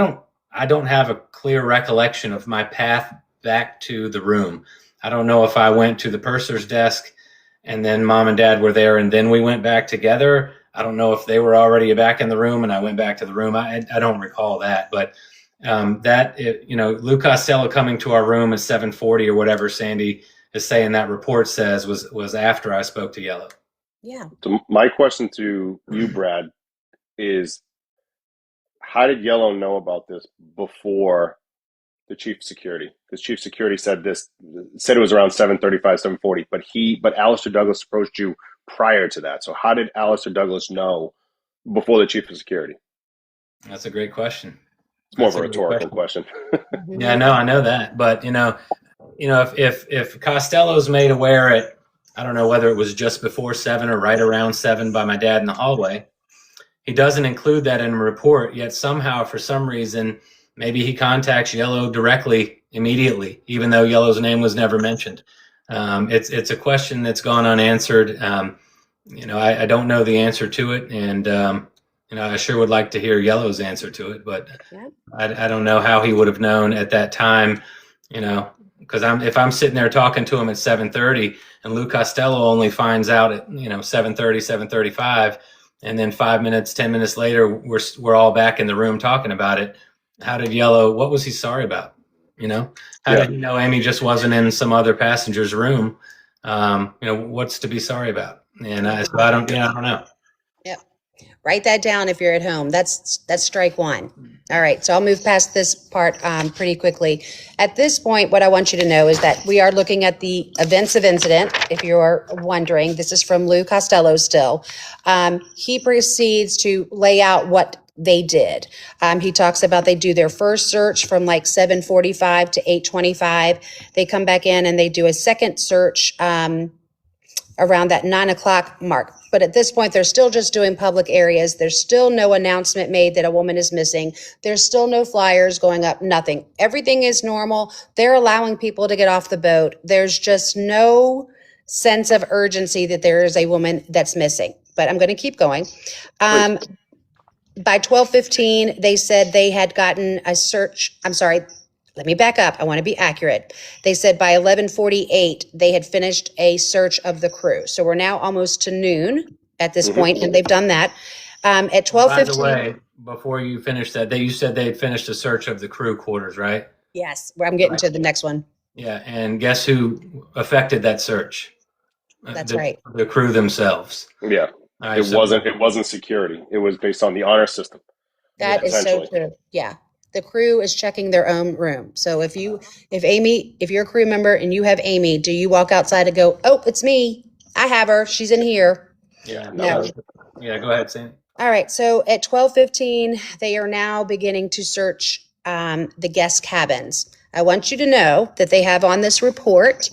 don't have a clear recollection of my path back to the room. I don't know if I went to the purser's desk and then Mom and Dad were there and then we went back together. I don't know if they were already back in the room and I went back to the room. I don't recall that, but you know, Lou Costello coming to our room at 7:40 or whatever Sandy is saying that report says was after I spoke to Yellow. Yeah. So my question to you, Brad, is how did Yellow know about this before the chief of security? Because chief of security said it was around 7:35, 7:40, but Alistair Douglas approached you prior to that. So how did Alistair Douglas know before the chief of security? That's a great question. It's more of a rhetorical question. Yeah, no, I know that, but you know, if Costello's made aware at, I don't know whether it was just before 7 or right around 7 by my dad in the hallway, he doesn't include that in a report. Yet somehow, for some reason, maybe he contacts Yellow directly immediately, even though Yellow's name was never mentioned. It's a question that's gone unanswered. You know, I don't know the answer to it, and you know, I sure would like to hear Yellow's answer to it, but Yeah. I don't know how he would have known at that time. You know, because if I'm sitting there talking to him at 7:30, and Lou Costello only finds out at 7:30, 7:35, and then 5 minutes, 10 minutes later, we're all back in the room talking about it. How did Yellow? What was he sorry about? You know, how did he know Amy just wasn't in some other passenger's room? You know, what's to be sorry about? And so I don't know. Yep. Write that down if you're at home. That's strike one. All right. So I'll move past this part pretty quickly. At this point, what I want you to know is that we are looking at the events of incident. If you're wondering, this is from Lou Costello still. He proceeds to lay out what they did. He talks about they do their first search from like 7:45 to 8:25. They come back in and they do a second search around that 9:00 mark. But at this point, they're still just doing public areas. There's still no announcement made that a woman is missing. There's still no flyers going up, nothing. Everything is normal. They're allowing people to get off the boat. There's just no sense of urgency that there is a woman that's missing. But I'm going to keep going. By 12:15, they said they had gotten a search. I'm sorry. Let me back up. I want to be accurate. They said by 11:48, they had finished a search of the crew. So we're now almost to noon at this point, and they've done that. At 12:15. By the way, before you finish that, you said they had finished a search of the crew quarters, right? Yes, I'm getting to the next one. Yeah, and guess who affected that search? That's right. The crew themselves. Yeah. Right, it wasn't security. It was based on the honor system. That is so true. Yeah. The crew is checking their own room. So if you're a crew member and you have Amy, do you walk outside and go, oh, it's me. I have her. She's in here. Yeah. No. Yeah. Go ahead, Sandy. All right. So at 12:15, they are now beginning to search the guest cabins. I want you to know that they have on this report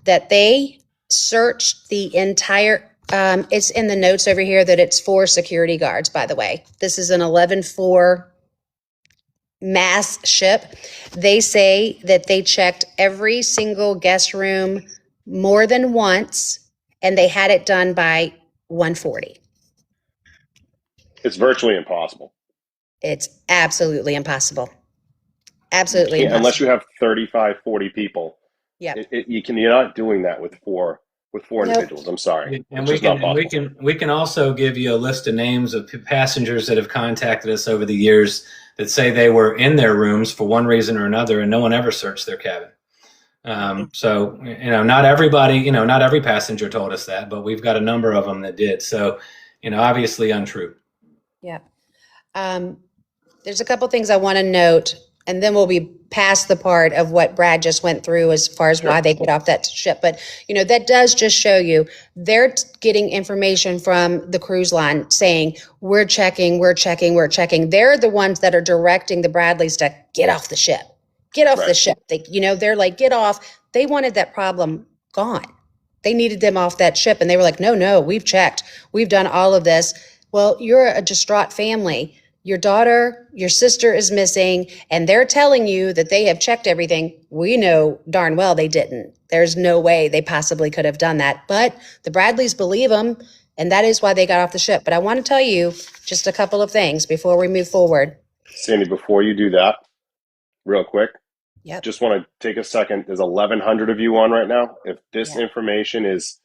that they searched the entire, it's in the notes over here that it's 4 security guards, by the way. This is an 11-4 mass ship. They say that they checked every single guest room more than once, and they had it done by 1:40. It's virtually impossible. It's absolutely impossible. Absolutely impossible. Unless you have 35, 40 people. Yeah. You're not doing that with four individuals. I'm sorry. And we can also give you a list of names of passengers that have contacted us over the years that say they were in their rooms for one reason or another, and no one ever searched their cabin. So, not every passenger told us that, but we've got a number of them that did. So, obviously untrue. Yeah. There's a couple things I want to note, and then we'll be past the part of what Brad just went through as far as why they get off that ship. But, that does just show you they're getting information from the cruise line saying, we're checking. They're the ones that are directing the Bradleys to get off the ship. Get off the ship. They're like, get off. They wanted that problem gone. They needed them off that ship. And they were like, no, we've checked. We've done all of this. Well, you're a distraught family. Your daughter, your sister is missing, and they're telling you that they have checked everything. We know darn well they didn't. There's no way they possibly could have done that. But the Bradleys believe them, and that is why they got off the ship. But I want to tell you just a couple of things before we move forward. Sandy, before you do that, real quick, Yep. just want to take a second. There's 1,100 of you on right now. If this information is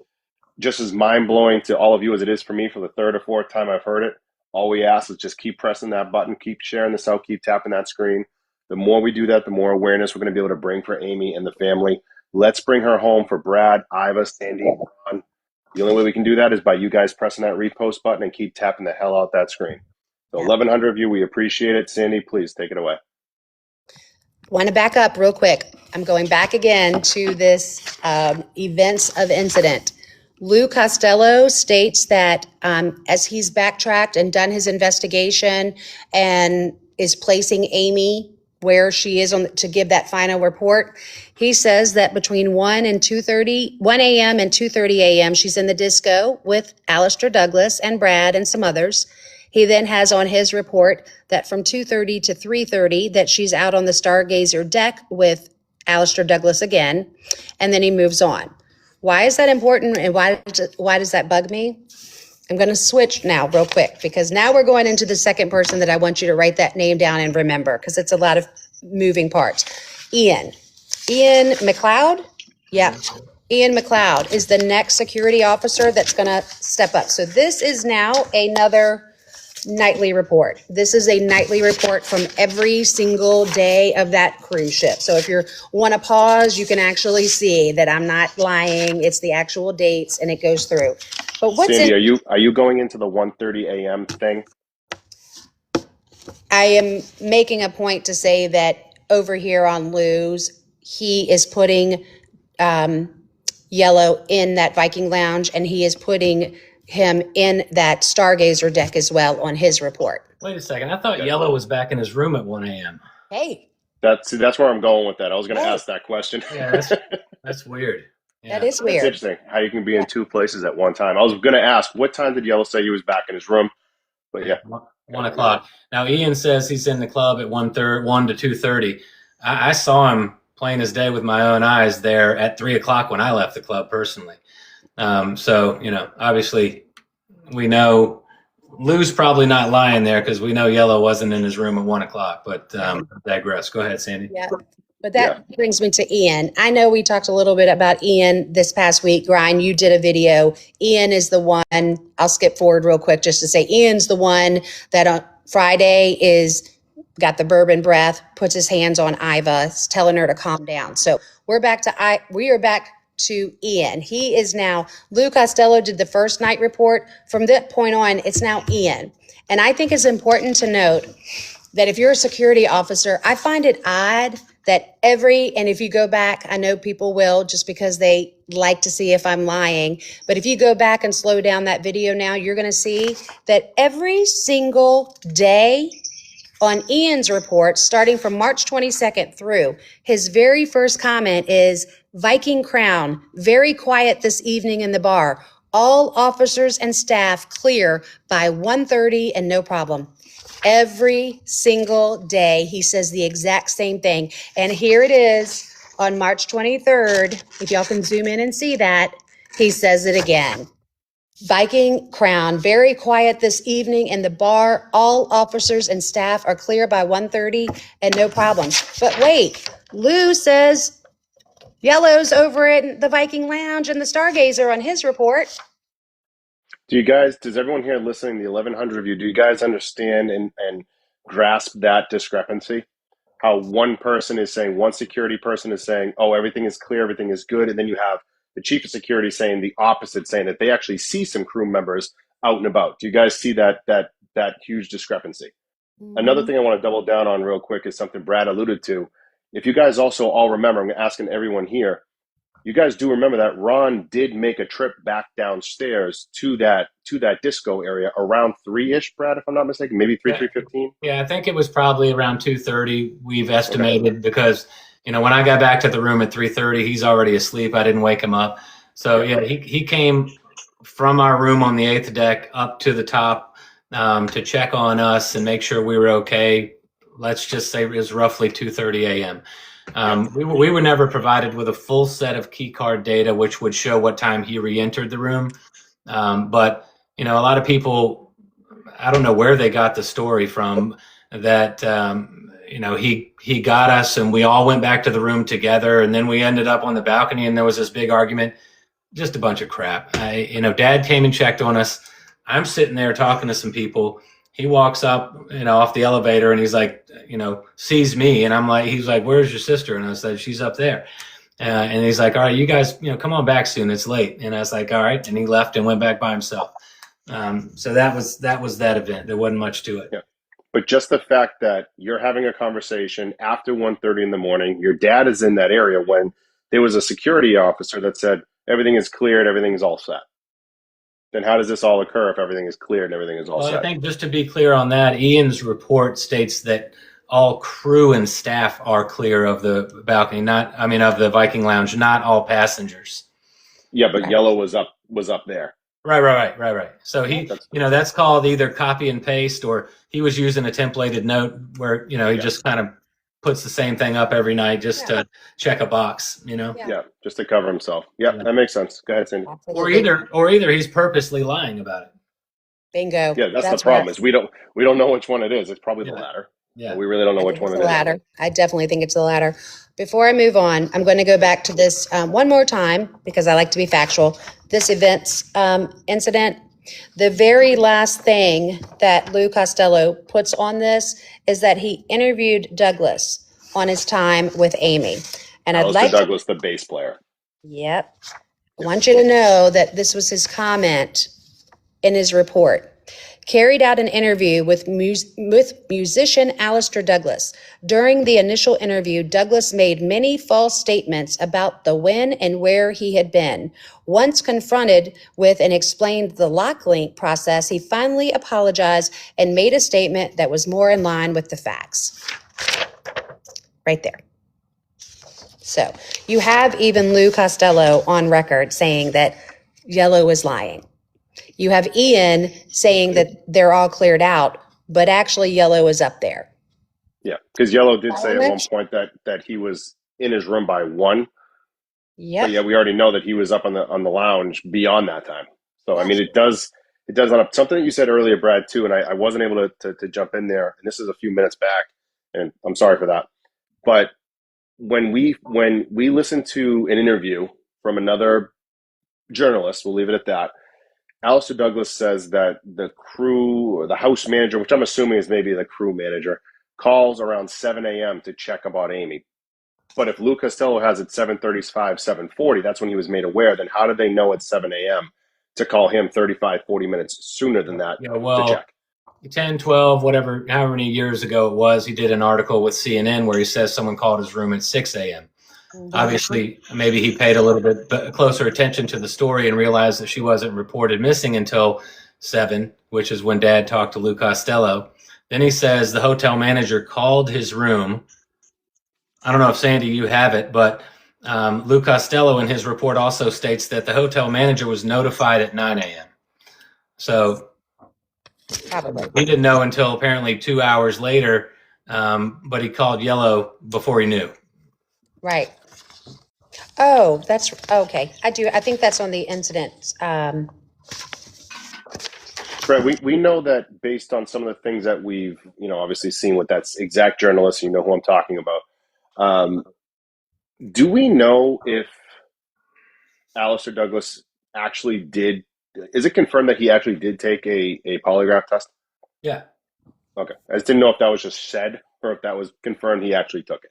just as mind-blowing to all of you as it is for me for the third or fourth time I've heard it, all we ask is just keep pressing that button, keep sharing this out, keep tapping that screen. The more we do that, the more awareness we're going to be able to bring for Amy and the family. Let's bring her home for Brad, Iva, Sandy, Ron. The only way we can do that is by you guys pressing that repost button and keep tapping the hell out that screen. So 1,100 of you, we appreciate it. Sandy, please take it away. Want to back up real quick. I'm going back again to this events of incident. Lou Costello states that as he's backtracked and done his investigation and is placing Amy where she is to give that final report, he says that between 1 and 2:30, 1 a.m. and 2:30 a.m., she's in the disco with Alistair Douglas and Brad and some others. He then has on his report that from 2:30 to 3:30 that she's out on the Stargazer deck with Alistair Douglas again, and then he moves on. Why is that important, and why does that bug me? I'm going to switch now real quick, because now we're going into the second person that I want you to write that name down and remember, because it's a lot of moving parts. Ian McLeod? Yeah. Ian McLeod is the next security officer that's going to step up. So this is now another nightly report. This is a nightly report from every single day of that cruise ship. So if you want to pause, you can actually see that I'm not lying. It's the actual dates and it goes through. But what's Sandy, are you going into the 1:30 a.m. thing? I am making a point to say that over here on Lou's, he is putting Yellow in that Viking Lounge, and he is putting him in that Stargazer deck as well on his report. Wait a second. I thought Yellow was back in his room at 1 a.m. Hey. That's where I'm going with that. I was going to ask that question. Yeah, that's weird. Yeah. That is weird. It's interesting how you can be in two places at one time. I was going to ask, what time did Yellow say he was back in his room? But yeah. 1 o'clock. Now, Ian says he's in the club at 1 to 2:30. I saw him plain as day with my own eyes there at 3 o'clock when I left the club personally. So, obviously we know Lou's probably not lying there, because we know Yellow wasn't in his room at 1 o'clock, but digress. Go ahead, Sandy. Yeah. But that brings me to Ian. I know we talked a little bit about Ian this past week. Ryan, you did a video. Ian is the one, I'll skip forward real quick just to say Ian's the one that on Friday got the bourbon breath, puts his hands on Iva, telling her to calm down. So we are back to Ian. He is now, Lou Costello did the first night report. From that point on, it's now Ian. And I think it's important to note that if you're a security officer, I find it odd that and if you go back, I know people will just because they like to see if I'm lying, but if you go back and slow down that video now, you're going to see that every single day on Ian's report, starting from March 22nd through, his very first comment is Viking Crown, very quiet this evening in the bar. All officers and staff clear by 1:30 and no problem. Every single day, he says the exact same thing. And here it is on March 23rd. If y'all can zoom in and see that, he says it again. Viking Crown, very quiet this evening in the bar. All officers and staff are clear by 1:30 and no problem. But wait, Lou says Yellow's over at the Viking Lounge and the Stargazer on his report. Does everyone here listening, the 1,100 of you, do you guys understand and grasp that discrepancy? How one security person is saying, oh, everything is clear, everything is good. And then you have the chief of security saying the opposite, saying that they actually see some crew members out and about. Do you guys see that huge discrepancy? Mm-hmm. Another thing I want to double down on real quick is something Brad alluded to. If you guys also all remember, I'm asking everyone here, you guys do remember that Ron did make a trip back downstairs to that disco area around 3-ish, Brad, if I'm not mistaken, maybe 3:15. Yeah, I think it was probably around 2:30. We've estimated because when I got back to the room at 3:30, he's already asleep. I didn't wake him up. So yeah, he came from our room on the 8th deck up to the top to check on us and make sure we were okay. Let's just say it was roughly 2:30 a.m. We were never provided with a full set of key card data, which would show what time he re-entered the room. But a lot of people, I don't know where they got the story from that, he got us and we all went back to the room together. And then we ended up on the balcony and there was this big argument, just a bunch of crap. Dad came and checked on us. I'm sitting there talking to some people. He walks up, off the elevator and he's like, sees me. And he's like, where's your sister? And I said, she's up there. And he's like, all right, you guys, come on back soon. It's late. And I was like, all right. And he left and went back by himself. So that was that event. There wasn't much to it. Yeah. But just the fact that you're having a conversation after 1:30 in the morning, your dad is in that area when there was a security officer that said, everything is cleared, everything is all set. Then how does this all occur if everything is cleared and everything is all set? I think just to be clear on that, Ian's report states that all crew and staff are clear of the balcony, of the Viking Lounge, not all passengers. Yeah, but Yellow was up there. Right. So that's called either copy and paste, or he was using a templated note where, he just kind of puts the same thing up every night just to check a box, Yeah, just to cover himself. Yeah, that makes sense. Go ahead, Cindy. Or either he's purposely lying about it. Bingo. Yeah, that's the problem is we don't know which one it is. It's probably the latter. Yeah, we really don't know which one it is. The latter. I definitely think it's the latter. Before I move on, I'm going to go back to this one more time because I like to be factual. This incident, the very last thing that Lou Costello puts on this is that he interviewed Douglas on his time with Amy. And I'd like Douglas, the bass player. Yep. I want you to know that this was his comment in his report. Carried out an interview with musician Alistair Douglas. During the initial interview, Douglas made many false statements about the when and where he had been. Once confronted with and explained the lock link process, he finally apologized and made a statement that was more in line with the facts. Right there. So you have even Lou Costello on record saying that Yellow is lying. You have Ian saying that they're all cleared out, but actually Yellow is up there. Yeah, because Yellow did say at one point that he was in his room by 1. Yeah. But yeah, we already know that he was up on the lounge beyond that time. So I mean, it does not something that you said earlier, Brad, too, and I wasn't able to jump in there. And this is a few minutes back, and I'm sorry for that. But when we listen to an interview from another journalist, we'll leave it at that. Alistair Douglas says that the crew or the house manager, which I'm assuming is maybe the crew manager, calls around 7 a.m. to check about Amy. But if Lou Costello has it 7:35, 7:40, that's when he was made aware, then how did they know at 7 a.m. to call him 35, 40 minutes sooner than that to check? 10, 12, whatever, however many years ago it was, he did an article with CNN where he says someone called his room at 6 a.m. Obviously, maybe he paid a little bit closer attention to the story and realized that she wasn't reported missing until 7, which is when Dad talked to Lou Costello. Then he says the hotel manager called his room. I don't know if, Sandy, you have it, but Lou Costello in his report also states that the hotel manager was notified at 9 a.m. So Probably. we didn't know until apparently 2 hours later, but he called Yellow before he knew. Right. Oh, that's okay. I think that's on the incident. Brett, we know that based on some of the things that we've, obviously seen with that exact journalist, you know who I'm talking about. Do we know if Alistair Douglas actually did, is it confirmed that he actually did take a polygraph test? Yeah. Okay. I just didn't know if that was just said or if that was confirmed he actually took it.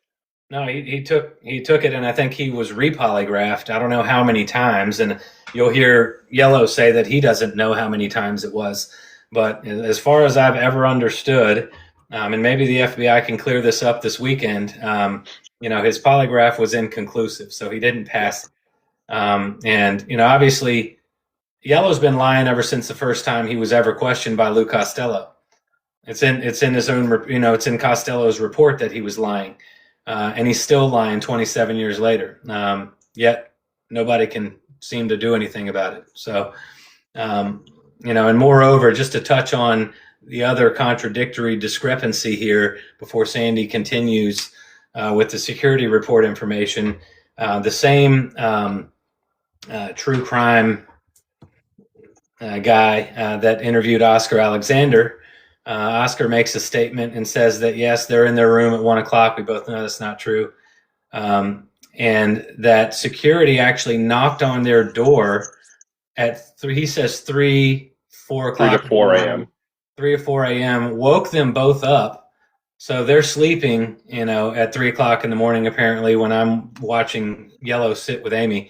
No, he took it, and I think he was repolygraphed. I don't know how many times, and you'll hear Yellow say that he doesn't know how many times it was. But as far as I've ever understood, and maybe the FBI can clear this up this weekend, his polygraph was inconclusive, so he didn't pass. And obviously, Yellow's been lying ever since the first time he was ever questioned by Lou Costello. It's in his own, it's in Costello's report that he was lying. And he's still lying 27 years later. Yet nobody can seem to do anything about it. So, and moreover, just to touch on the other contradictory discrepancy here before Sandy continues with the security report information, the same true crime guy that interviewed Oscar Alexander, Oscar makes a statement and says that, yes, they're in their room at 1 o'clock. We both know that's not true. And that security actually knocked on their door at 3, 4 o'clock. 3 to 4 a.m. 3 or 4 a.m., woke them both up. So they're sleeping, at 3 o'clock in the morning, apparently, when I'm watching Yellow sit with Amy,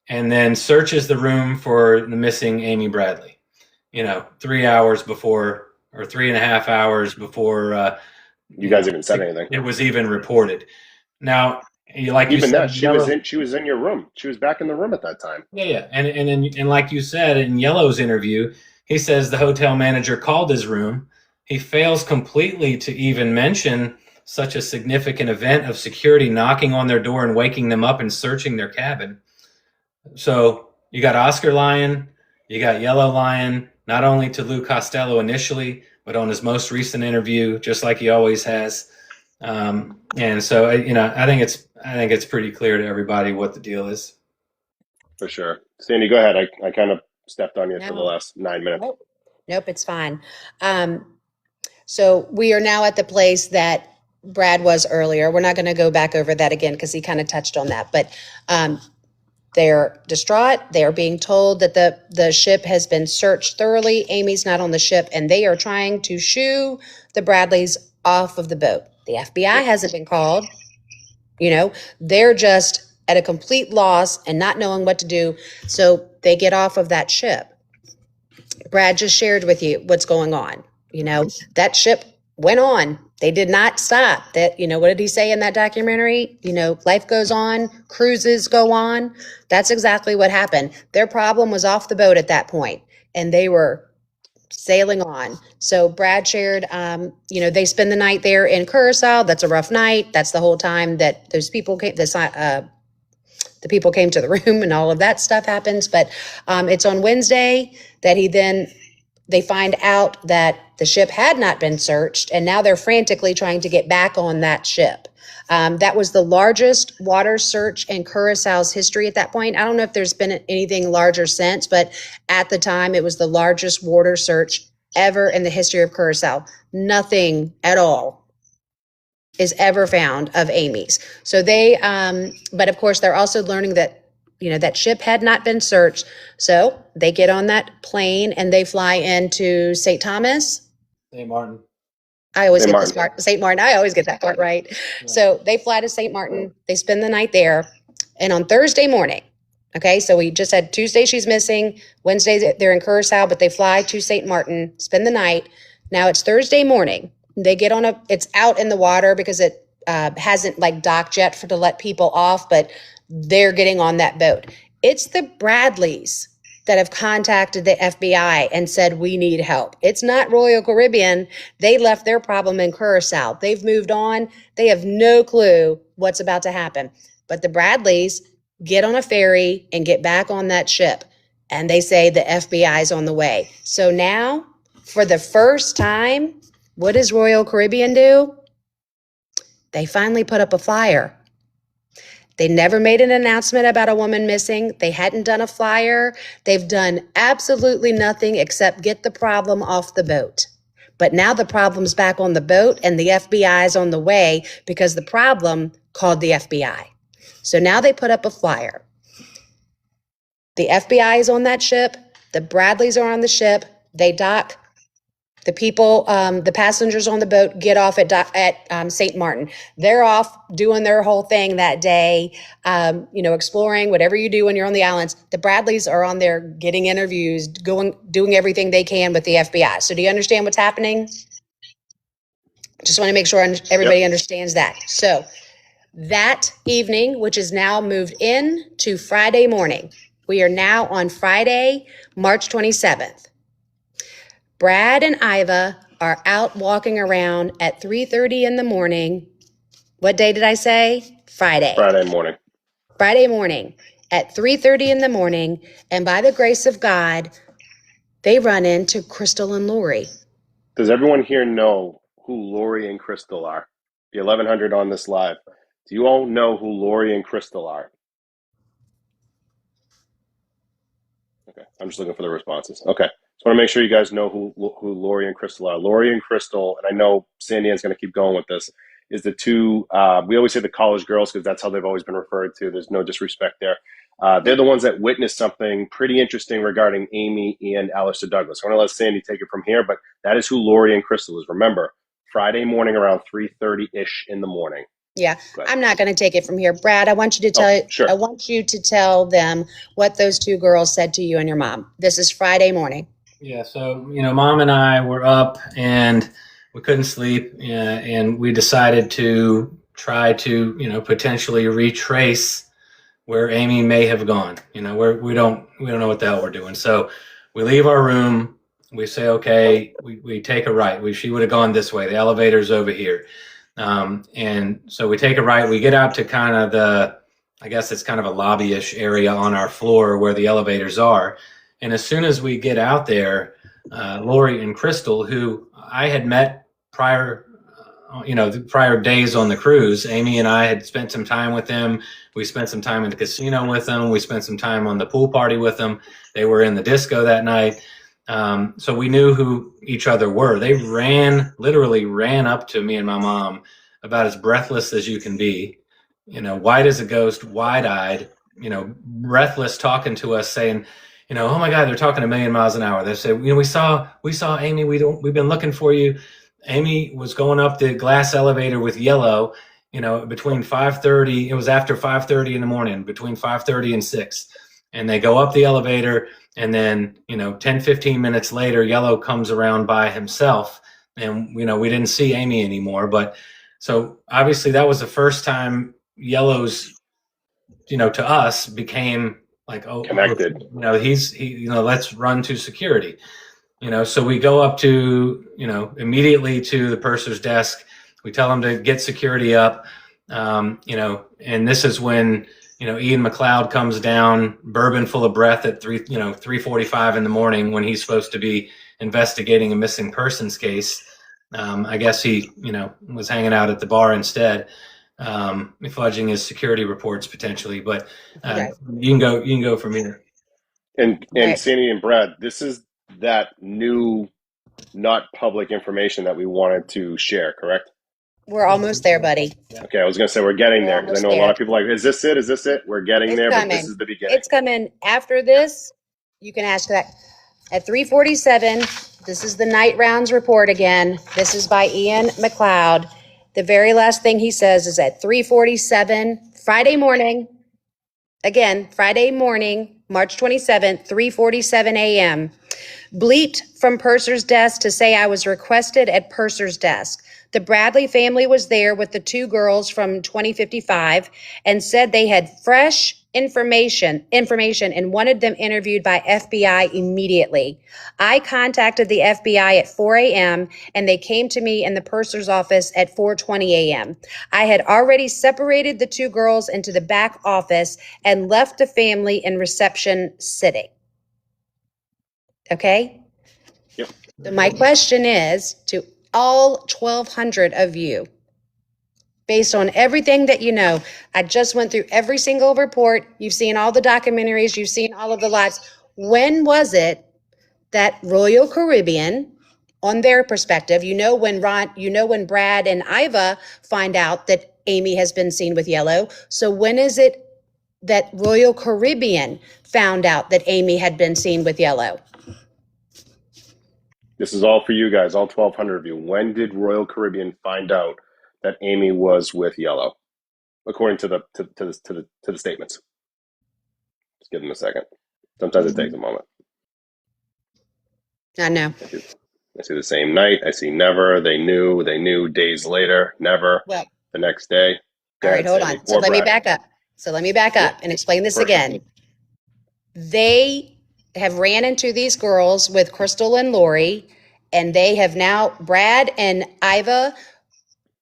and then searches the room for the missing Amy Bradley, 3 hours before, or 3.5 hours before you guys even said anything. It was even reported. Now, she was in your room. She was back in the room at that time. Yeah, and like you said in Yellow's interview, he says the hotel manager called his room. He fails completely to even mention such a significant event of security knocking on their door and waking them up and searching their cabin. So you got Oscar lying, you got Yellow lying, not only to Lou Costello initially, but on his most recent interview, just like he always has. And so, I think it's pretty clear to everybody what the deal is. For sure. Sandy, go ahead. I kind of stepped on you for the last 9 minutes. Nope, it's fine. So we are now at the place that Brad was earlier. We're not going to go back over that again because he kind of touched on that. But they're distraught. They are being told that the ship has been searched thoroughly. Amy's not on the ship, and they are trying to shoo the Bradleys off of the boat. The FBI hasn't been called. They're just at a complete loss and not knowing what to do. So they get off of that ship. Brad just shared with you what's going on. That ship went on. They did not stop. That, what did he say in that documentary? Life goes on, cruises go on. That's exactly what happened. Their problem was off the boat at that point, and they were sailing on. So Brad shared, they spend the night there in Curacao. That's a rough night. That's the whole time that those people came, the people came to the room and all of that stuff happens. But it's on Wednesday that they find out that the ship had not been searched, and now they're frantically trying to get back on that ship. That was the largest water search in Curaçao's history at that point. I don't know if there's been anything larger since, but at the time, it was the largest water search ever in the history of Curaçao. Nothing at all is ever found of Amy's. So but of course, they're also learning that that ship had not been searched. So they get on that plane and they fly into St. Thomas. St. Martin. I always get this part. St. Martin. I always get that part right. Yeah. So they fly to St. Martin. They spend the night there. And on Thursday morning, okay, so we just had Tuesday she's missing. Wednesday they're in Curacao, but they fly to St. Martin, spend the night. Now it's Thursday morning. They get on it's out in the water because it hasn't like docked yet to let people off, but they're getting on that boat. It's the Bradleys that have contacted the FBI and said, we need help. It's not Royal Caribbean. They left their problem in Curacao. They've moved on. They have no clue what's about to happen. But the Bradleys get on a ferry and get back on that ship. And they say the FBI is on the way. So now, for the first time, what does Royal Caribbean do? They finally put up a flyer. They never made an announcement about a woman missing. They hadn't done a flyer. They've done absolutely nothing except get the problem off the boat. But now the problem's back on the boat and the FBI is on the way because the problem called the FBI. So now they put up a flyer. The FBI is on that ship. The Bradleys are on the ship. They dock. The people, the passengers on the boat get off at St. Martin. They're off doing their whole thing that day, exploring, whatever you do when you're on the islands. The Bradleys are on there getting interviews, doing everything they can with the FBI. So do you understand what's happening? Just want to make sure everybody understands that. So that evening, which is now moved in to Friday morning, we are now on Friday, March 27th. Brad and Iva are out walking around at 3:30 in the morning. What day did I say? Friday. Friday morning. Friday morning at 3:30 in the morning. And by the grace of God, they run into Crystal and Lori. Does everyone here know who Lori and Crystal are? The 1100 on this live. Do you all know who Lori and Crystal are? Okay, I'm just looking for the responses. Okay. Just want to make sure you guys know who Lori and Crystal are. Lori and Crystal, and I know Sandy Ann's going to keep going with this, is the two, we always say the college girls because that's how they've always been referred to. There's no disrespect there. They're the ones that witnessed something pretty interesting regarding Amy and Alistair Douglas. I want to let Sandy take it from here, but that is who Lori and Crystal is. Remember, Friday morning around 3:30-ish in the morning. Yeah, I'm not going to take it from here. Brad, I want you to tell sure. I want you to tell them what those two girls said to you and your mom. This is Friday morning. Yeah, so, Mom and I were up and we couldn't sleep, and we decided to try to, potentially retrace where Amy may have gone. We don't know what the hell we're doing. So we leave our room. We say, okay, we take a right. She would have gone this way. The elevator's over here. And so we take a right. We get out to kind of I guess it's kind of a lobby-ish area on our floor where the elevators are. And as soon as we get out there, Lori and Crystal, who I had met prior days on the cruise, Amy and I had spent some time with them. We spent some time in the casino with them. We spent some time on the pool party with them. They were in the disco that night. So we knew who each other were. They literally ran up to me and my mom about as breathless as you can be, white as a ghost, wide-eyed, breathless, talking to us saying, oh my God, they're talking a million miles an hour. They said, we saw Amy. We've been looking for you. Amy was going up the glass elevator with Yellow, between 5:30. It was after 5:30 in the morning, between 5:30 and 6. And they go up the elevator, and then, 10, 15 minutes later, Yellow comes around by himself, and, we didn't see Amy anymore. But so obviously that was the first time Yellow's, to us became like, connected. Let's run to security. So we go up to, immediately to the purser's desk. We tell him to get security up, and this is when, Ian McLeod comes down, bourbon full of breath at 3:45 in the morning when he's supposed to be investigating a missing persons case. I guess he, was hanging out at the bar instead, fudging his security reports potentially. But Right. you can go from here. And Right. Sandy and Brad, this is that new, not public information that we wanted to share, correct? We're almost there, buddy. Okay, I was going to say we're getting there because I know a lot there. of people are like, is this it? Is this it? We're getting there, coming. but this is the beginning. It's coming after this. You can ask that at 3:47. This is the night rounds report again. This is by Ian McLeod. The very last thing he says is at 3:47, Friday morning. Again, Friday morning, March 27th, 3:47 a.m. Bleeped from Purser's desk to say I was requested at Purser's desk. The Bradley family was there with the two girls from 2055 and said they had fresh information and wanted them interviewed by FBI immediately. I contacted the FBI at 4 a.m. and they came to me in the purser's office at 4:20 a.m. I had already separated the two girls into the back office and left the family in reception sitting. Okay? Yep. So my question is to all 1,200 of you, based on everything that you know, I just went through every single report. You've seen all the documentaries. You've seen all of the lives. When was it that Royal Caribbean, on their perspective, when Brad and Iva find out that Amy has been seen with yellow? So when is it that Royal Caribbean found out that Amy had been seen with yellow? This is all for you guys, all 1,200 of you. When did Royal Caribbean find out that Amy was with yellow, according to the statements? Just give them a second. Sometimes it takes a moment. I know. I see the same night. I see never. They knew days later. Never. Well, the next day. All right, hold on. So let me back up. And explain this again. They have ran into these girls with Crystal and Lori, and they have now, Brad and Iva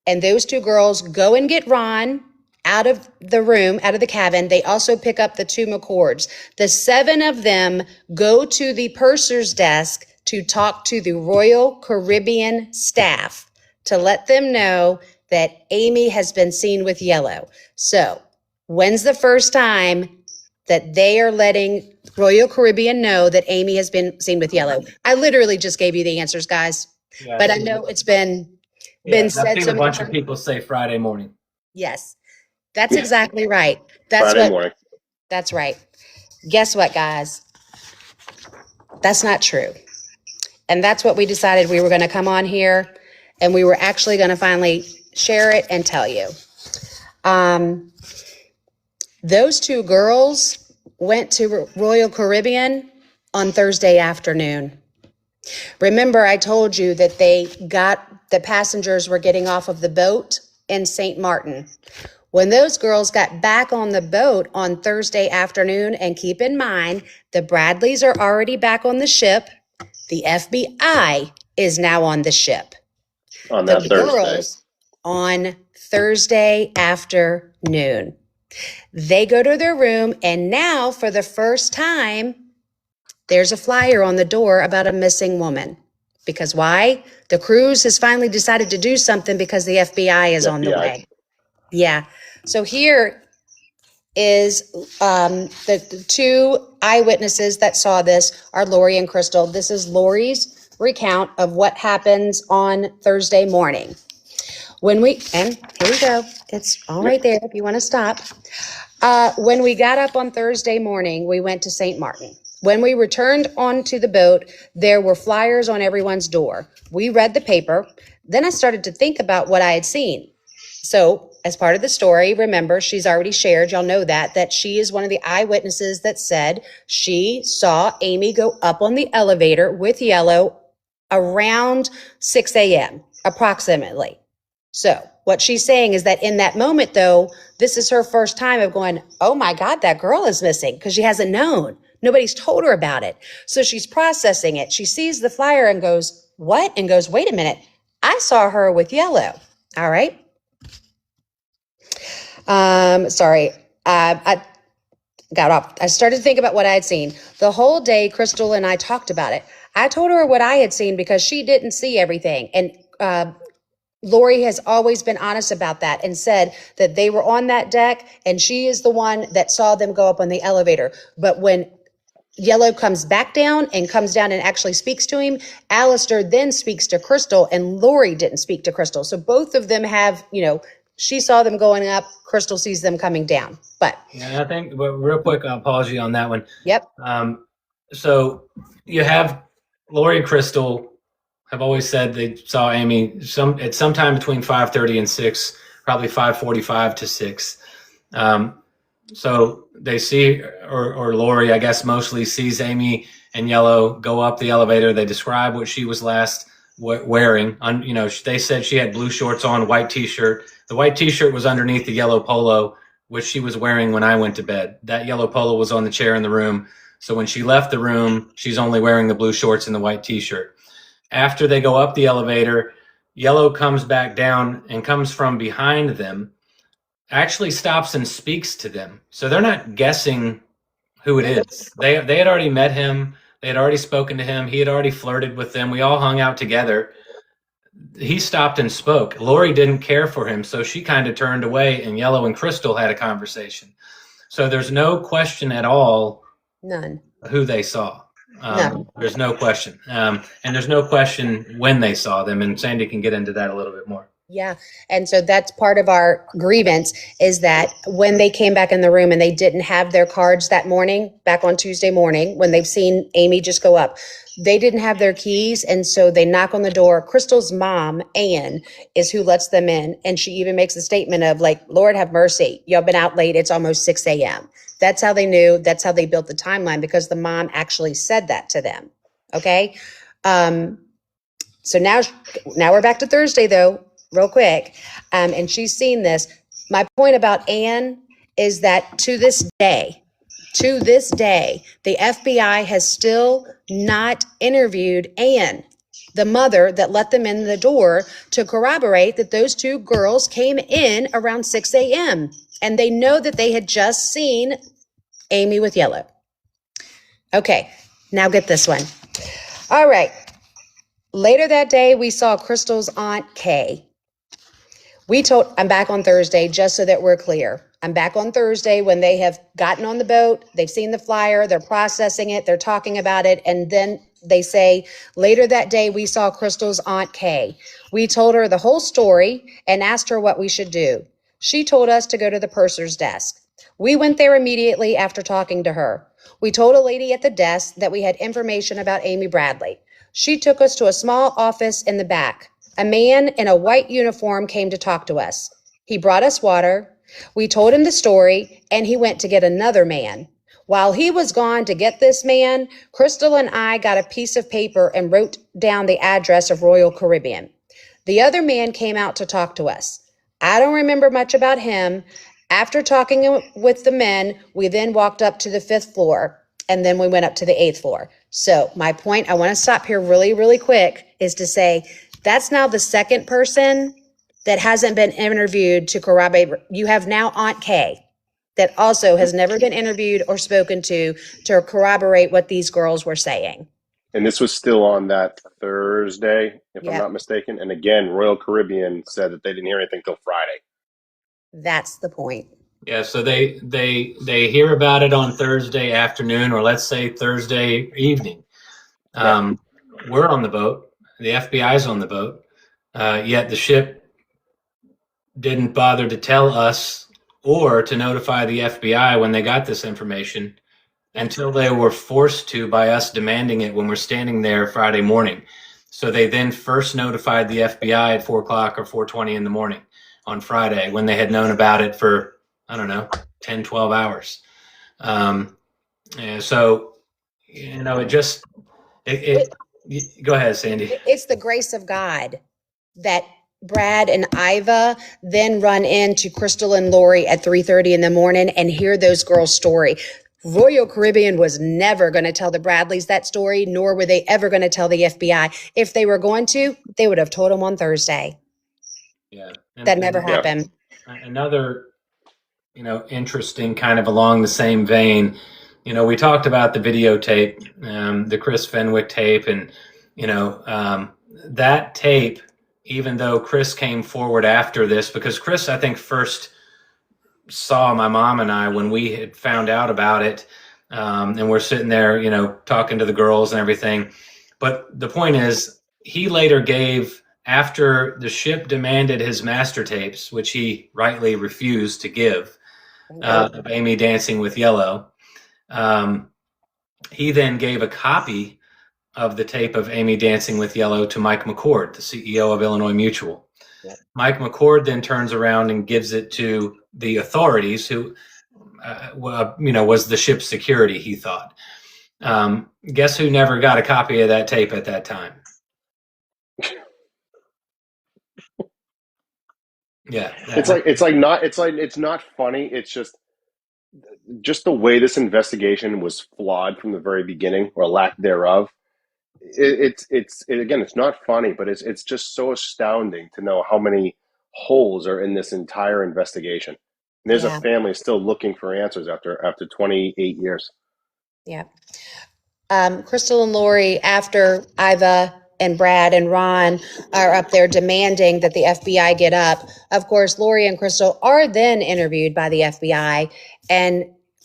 and those two girls go and get Ron out of the room, out of the cabin. They also pick up the two McCords. The seven of them go to the purser's desk to talk to the Royal Caribbean staff to let them know that Amy has been seen with yellow. So when's the first time that they are letting Royal Caribbean know that Amy has been seen with yellow? I literally just gave you the answers, guys. Yeah, but I know it's been said. I've seen a bunch of people say Friday morning. Yes, that's exactly right. Friday morning. That's right. Guess what, guys? That's not true. And that's what we decided we were going to come on here, and we were actually going to finally share it and tell you. Those two girls went to Royal Caribbean on Thursday afternoon. Remember, I told you that the passengers were getting off of the boat in St. Martin. When those girls got back on the boat on Thursday afternoon, and keep in mind, the Bradleys are already back on the ship. The FBI is now on the ship. On that Thursday. Girls on Thursday afternoon. They go to their room, and now for the first time, there's a flyer on the door about a missing woman. Because why? The cruise has finally decided to do something because the FBI is on the way. Yeah. So here is the two eyewitnesses that saw this are Lori and Crystal. This is Lori's recount of what happens on Thursday morning. And here we go. It's all right there if you want to stop. When we got up on Thursday morning, we went to St. Martin. When we returned onto the boat, there were flyers on everyone's door. We read the paper. Then I started to think about what I had seen. So as part of the story, remember, she's already shared, y'all know that she is one of the eyewitnesses that said she saw Amy go up on the elevator with yellow around 6 a.m. approximately. So what she's saying is that in that moment, though, this is her first time of going, oh my God, that girl is missing, because she hasn't known. Nobody's told her about it. So she's processing it. She sees the flyer and goes, what? And goes, wait a minute. I saw her with yellow. All right. Sorry. I got off. I started to think about what I had seen. The whole day, Crystal and I talked about it. I told her what I had seen because she didn't see everything. And Lori has always been honest about that and said that they were on that deck and she is the one that saw them go up on the elevator. But when Yellow comes back down and comes down and actually speaks to him, Alistair then speaks to Crystal, and Lori didn't speak to Crystal. So both of them have, she saw them going up, Crystal sees them coming down. But yeah, I think, real quick apology on that one. Yep. So you have Lori and Crystal have always said they saw Amy at some time between 5:30 and 6, probably 5:45 to 6. So they see, or Lori, I guess, mostly sees Amy and Yellow go up the elevator. They describe what she was last wearing. They said she had blue shorts on, white T-shirt. The white T-shirt was underneath the yellow polo, which she was wearing when I went to bed. That yellow polo was on the chair in the room. So when she left the room, she's only wearing the blue shorts and the white T-shirt. After they go up the elevator, Yellow comes back down and comes from behind them, actually stops and speaks to them. So they're not guessing who it is. They had already met him. They had already spoken to him. He had already flirted with them. We all hung out together. He stopped and spoke. Lori didn't care for him, so she kind of turned away, and Yellow and Crystal had a conversation. So there's no question at all. None. Who they saw. No. There's no question. And there's no question when they saw them. And Sandy can get into that a little bit more. Yeah. And so that's part of our grievance, is that when they came back in the room and they didn't have their cards that morning, back on Tuesday morning, when they've seen Amy just go up, they didn't have their keys. And so they knock on the door. Crystal's mom, Ann, is who lets them in. And she even makes a statement of like, Lord have mercy, y'all been out late. It's almost 6 a.m. That's how they knew. That's how they built the timeline, because the mom actually said that to them. Okay. So now we're back to Thursday though, real quick. And she's seen this. My point about Ann is that to this day, the FBI has still not interviewed Ann, the mother that let them in the door, to corroborate that those two girls came in around 6 a.m. And they know that they had just seen Amy with Yellow. Okay, now get this one. All right. Later that day, we saw Crystal's Aunt Kay. I'm back on Thursday, just so that we're clear. I'm back on Thursday when they have gotten on the boat, they've seen the flyer, they're processing it, they're talking about it, and then they say, later that day, we saw Crystal's Aunt Kay. We told her the whole story and asked her what we should do. She told us to go to the purser's desk. We went there immediately after talking to her. We told a lady at the desk that we had information about Amy Bradley. She took us to a small office in the back. A man in a white uniform came to talk to us. He brought us water. We told him the story, and he went to get another man. While he was gone to get this man, Crystal and I got a piece of paper and wrote down the address of Royal Caribbean. The other man came out to talk to us. I don't remember much about him. After talking with the men, we then walked up to the 5th floor, and then we went up to the 8th floor. So my point, I want to stop here really, really quick, is to say that's now the second person that hasn't been interviewed to corroborate. You have now Aunt Kay that also has never been interviewed or spoken to corroborate what these girls were saying. And this was still on that Thursday, if I'm not mistaken. And again, Royal Caribbean said that they didn't hear anything till Friday. That's the point. Yeah, so they hear about it on Thursday afternoon, or let's say Thursday evening. We're on the boat. The FBI's on the boat. Yet the ship didn't bother to tell us or to notify the FBI when they got this information until they were forced to by us demanding it when we're standing there Friday morning. So they then first notified the FBI at 4 o'clock or 4:20 in the morning on Friday, when they had known about it for, I don't know, 10, 12 hours. And so, you know, go ahead, Sandy. It's the grace of God that Brad and Iva then run into Crystal and Lori at 3:30 in the morning and hear those girls' story. Royal Caribbean was never going to tell the Bradleys that story, nor were they ever going to tell the FBI. If they were going to, they would have told them on Thursday. Yeah. That never happened. Another, interesting kind of along the same vein, we talked about the videotape, the Chris Fenwick tape, and, that tape, even though Chris came forward after this, because Chris, I think, first saw my mom and I when we had found out about it, and we're sitting there, talking to the girls and everything. But the point is, he later gave, after the ship demanded his master tapes, which he rightly refused to give, of Amy dancing with Yellow, he then gave a copy of the tape of Amy dancing with Yellow to Mike McCord, the CEO of Illinois Mutual. Yeah. Mike McCord then turns around and gives it to the authorities, who was the ship's security, he thought. Guess who never got a copy of that tape at that time? Yeah. It's not funny. It's just the way this investigation was flawed from the very beginning, or lack thereof. Again, it's not funny, but it's just so astounding to know how many holes are in this entire investigation. And there's a Yeah. family still looking for answers after 28 years. Yeah. Crystal and Lori, after Iva and Brad and Ron are up there demanding that the FBI get up, of course, Lori and Crystal are then interviewed by the FBI, and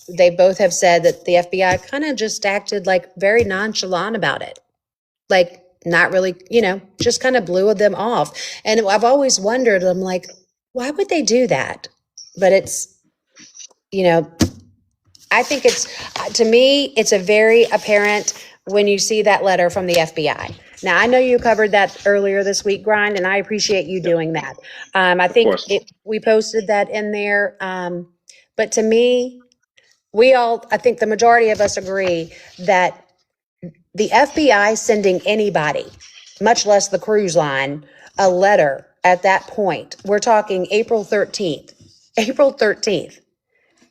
they both have said that the FBI kind of just acted like very nonchalant about it. Like, not really, just kind of blew them off. And I've always wondered, I'm like, why would they do that? But it's, I think to me, it's a very apparent when you see that letter from the FBI. Now, I know you covered that earlier this week, Grind, and I appreciate you doing that. I think we posted that in there. But to me, I think the majority of us agree that the FBI sending anybody, much less the cruise line, a letter at that point, we're talking April 13th. April 13th.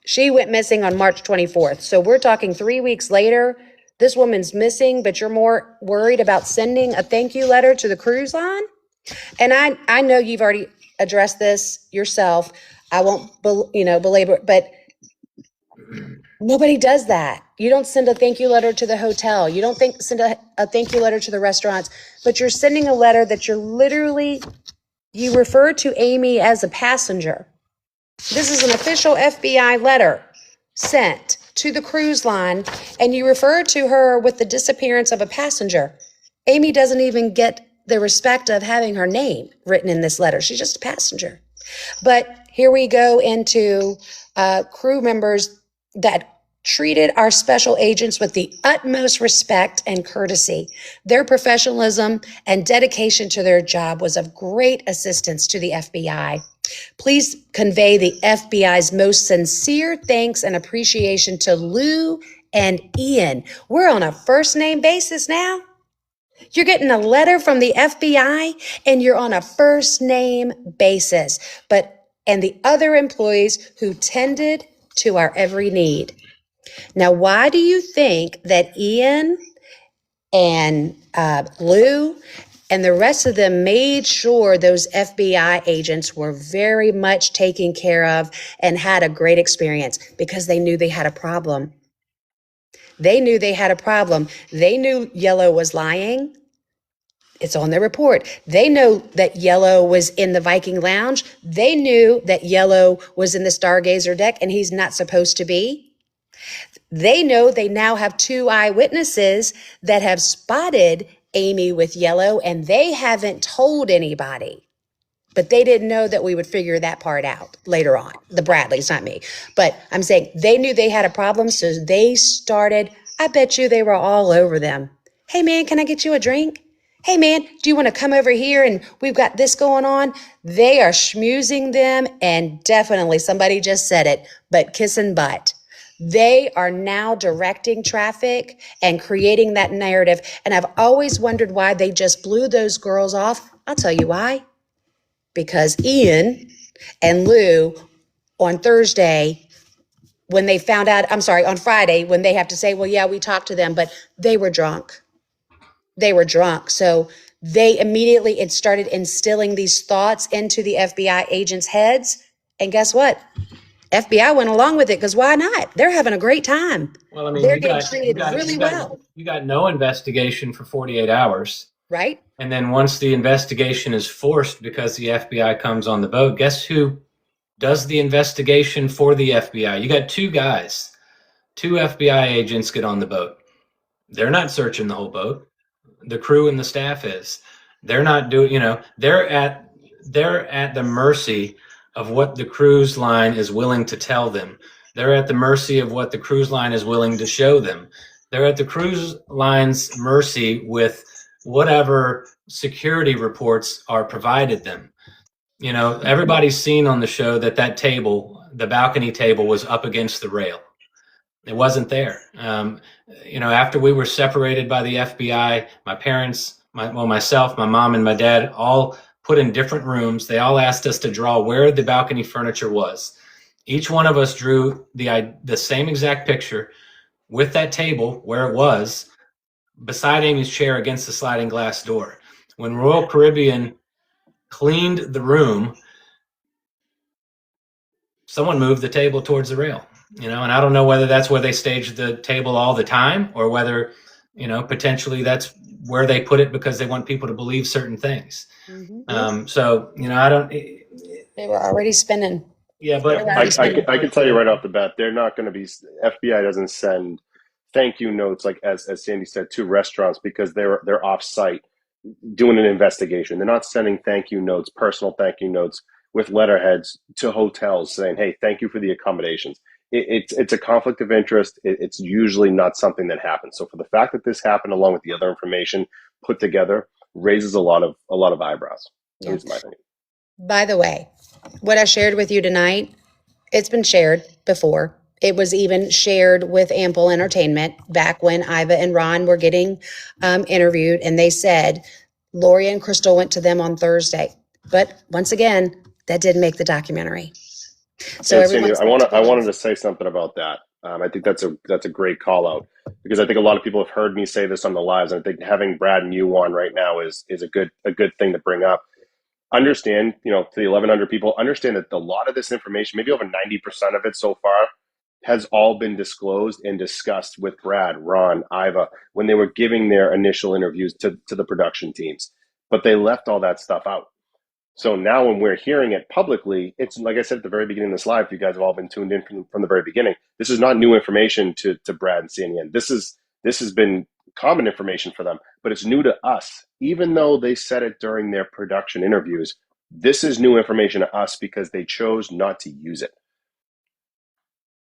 She went missing on March 24th. So we're talking 3 weeks later. This woman's missing, but you're more worried about sending a thank you letter to the cruise line? And I know you've already addressed this yourself. I won't, belabor it, but nobody does that. You don't send a thank you letter to the hotel. You don't send a thank you letter to the restaurants, but you're sending a letter that you refer to Amy as a passenger. This is an official FBI letter sent to the cruise line, and you refer to her with the disappearance of a passenger. Amy doesn't even get the respect of having her name written in this letter. She's just a passenger. But here we go into crew members that treated our special agents with the utmost respect and courtesy. Their professionalism and dedication to their job was of great assistance to the FBI. Please convey the FBI's most sincere thanks and appreciation to Lou and Ian. We're on a first name basis now. You're getting a letter from the FBI and you're on a first name basis. And the other employees who tended to our every need. Now, why do you think that Ian and Lou and the rest of them made sure those FBI agents were very much taken care of and had a great experience? Because they knew they had a problem. They knew they had a problem. They knew Yellow was lying. It's on their report. They know that Yellow was in the Viking Lounge. They knew that Yellow was in the Stargazer deck and he's not supposed to be. They know they now have 2 eyewitnesses that have spotted Amy with Yellow, and they haven't told anybody. But they didn't know that we would figure that part out later on. The Bradleys, not me. But I'm saying they knew they had a problem, so they started. I bet you they were all over them. Hey, man, can I get you a drink? Hey, man, do you want to come over here and we've got this going on? They are schmoozing them, and definitely somebody just said it, but kissing butt. They are now directing traffic and creating that narrative. And I've always wondered why they just blew those girls off. I'll tell you why. Because Ian and Lou on Thursday, when they found out, on Friday, when they have to say, well, yeah, we talked to them, but they were drunk. They were drunk. So they immediately started instilling these thoughts into the FBI agents' heads. And guess what? FBI went along with it because why not? They're having a great time. Well, I mean, they're getting treated really well. You got no investigation for 48 hours. Right. And then once the investigation is forced because the FBI comes on the boat, guess who does the investigation for the FBI? You got 2 guys, 2 FBI agents get on the boat. They're not searching the whole boat. The crew and the staff is. They're not doing, they're at the mercy of what the cruise line is willing to tell them. They're at the mercy of what the cruise line is willing to show them. They're at the cruise line's mercy with whatever security reports are provided them. Everybody's seen on the show that table, the balcony table was up against the rail. It wasn't there. After we were separated by the FBI, my parents, myself, my mom, and my dad all put in different rooms. They all asked us to draw where the balcony furniture was. Each one of us drew the same exact picture with that table where it was, beside Amy's chair against the sliding glass door. When Royal Caribbean cleaned the room, someone moved the table towards the rail, and I don't know whether that's where they staged the table all the time, or whether, potentially that's where they put it because they want people to believe certain things. So, I don't. They were already spinning. Yeah, but I can tell you right off the bat, they're not going to be. FBI doesn't send thank you notes, like as Sandy said, to restaurants because they're off site doing an investigation. They're not sending thank you notes, personal thank you notes with letterheads to hotels saying, "Hey, thank you for the accommodations." It's a conflict of interest. It's usually not something that happens. So for the fact that this happened, along with the other information put together, raises a lot of eyebrows. At least in my opinion. By the way, what I shared with you tonight, it's been shared before. It was even shared with Ample Entertainment back when Iva and Ron were getting interviewed, and they said Lori and Crystal went to them on Thursday. But once again, that didn't make the documentary. So Sandy, I wanted to say something about that. I think that's a great call out, because I think a lot of people have heard me say this on the lives, and I think having Brad and you on right now is a good thing to bring up. Understand, to the 1,100 people, understand that a lot of this information, maybe over 90% of it so far, has all been disclosed and discussed with Brad, Ron, Iva, when they were giving their initial interviews to the production teams. But they left all that stuff out. So now when we're hearing it publicly, it's like I said at the very beginning of this live, you guys have all been tuned in from the very beginning. This is not new information to Brad and Sandy. This has been common information for them, but it's new to us. Even though they said it during their production interviews, this is new information to us because they chose not to use it.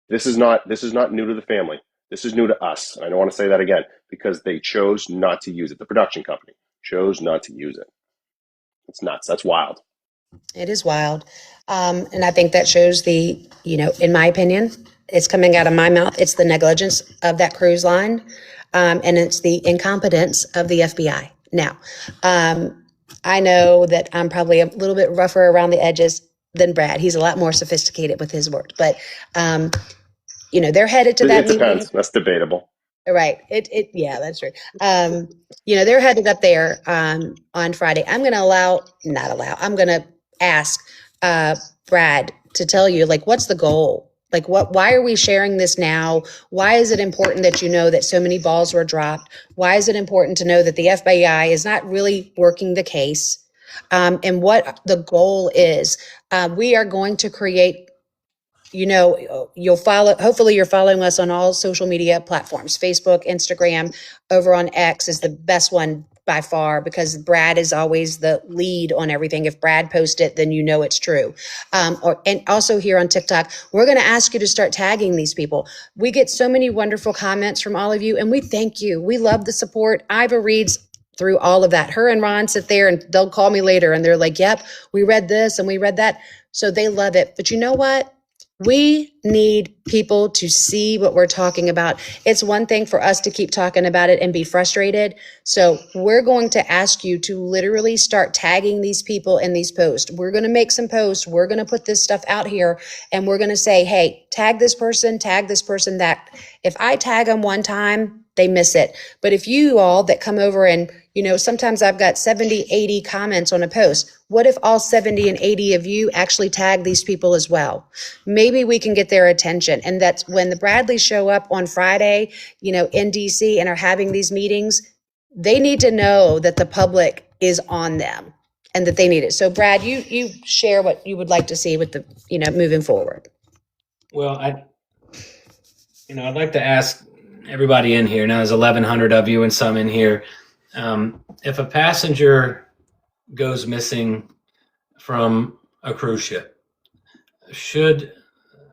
This is not new to the family. This is new to us. And I don't want to say that again, because they chose not to use it. The production company chose not to use it. It's nuts. That's wild. It is wild. And I think that shows in my opinion, it's coming out of my mouth. It's the negligence of that cruise line. And it's the incompetence of the FBI. Now, I know that I'm probably a little bit rougher around the edges than Brad. He's a lot more sophisticated with his words, but they're headed to that meeting. It depends. That's debatable. Right. Yeah, that's true. They're headed up there on Friday. I'm going to ask Brad to tell you, what's the goal? Why are we sharing this now? Why is it important that that so many balls were dropped? Why is it important to know that the FBI is not really working the case? And what the goal is? We are going to create, hopefully you're following us on all social media platforms, Facebook, Instagram, over on X is the best one by far, because Brad is always the lead on everything. If Brad posts it, then it's true. And also here on TikTok, we're going to ask you to start tagging these people. We get so many wonderful comments from all of you, and we thank you. We love the support. Iva reads through all of that. Her and Ron sit there and they'll call me later and they're like, yep, we read this and we read that. So they love it. But you know what? We need people to see what we're talking about. It's one thing for us to keep talking about it and be frustrated. So we're going to ask you to literally start tagging these people in these posts. We're going to make some posts. We're going to put this stuff out here and we're going to say, hey, tag this person, that. If I tag them one time, they miss it. But if you all that come over and, sometimes I've got 70, 80 comments on a post. What if all 70 and 80 of you actually tag these people as well? Maybe we can get their attention. And that's when the Bradleys show up on Friday, in DC and are having these meetings, they need to know that the public is on them and that they need it. So Brad, you share what you would like to see with the, moving forward. Well, I'd like to ask everybody in here, now there's 1,100 of you and some in here, if a passenger goes missing from a cruise ship, should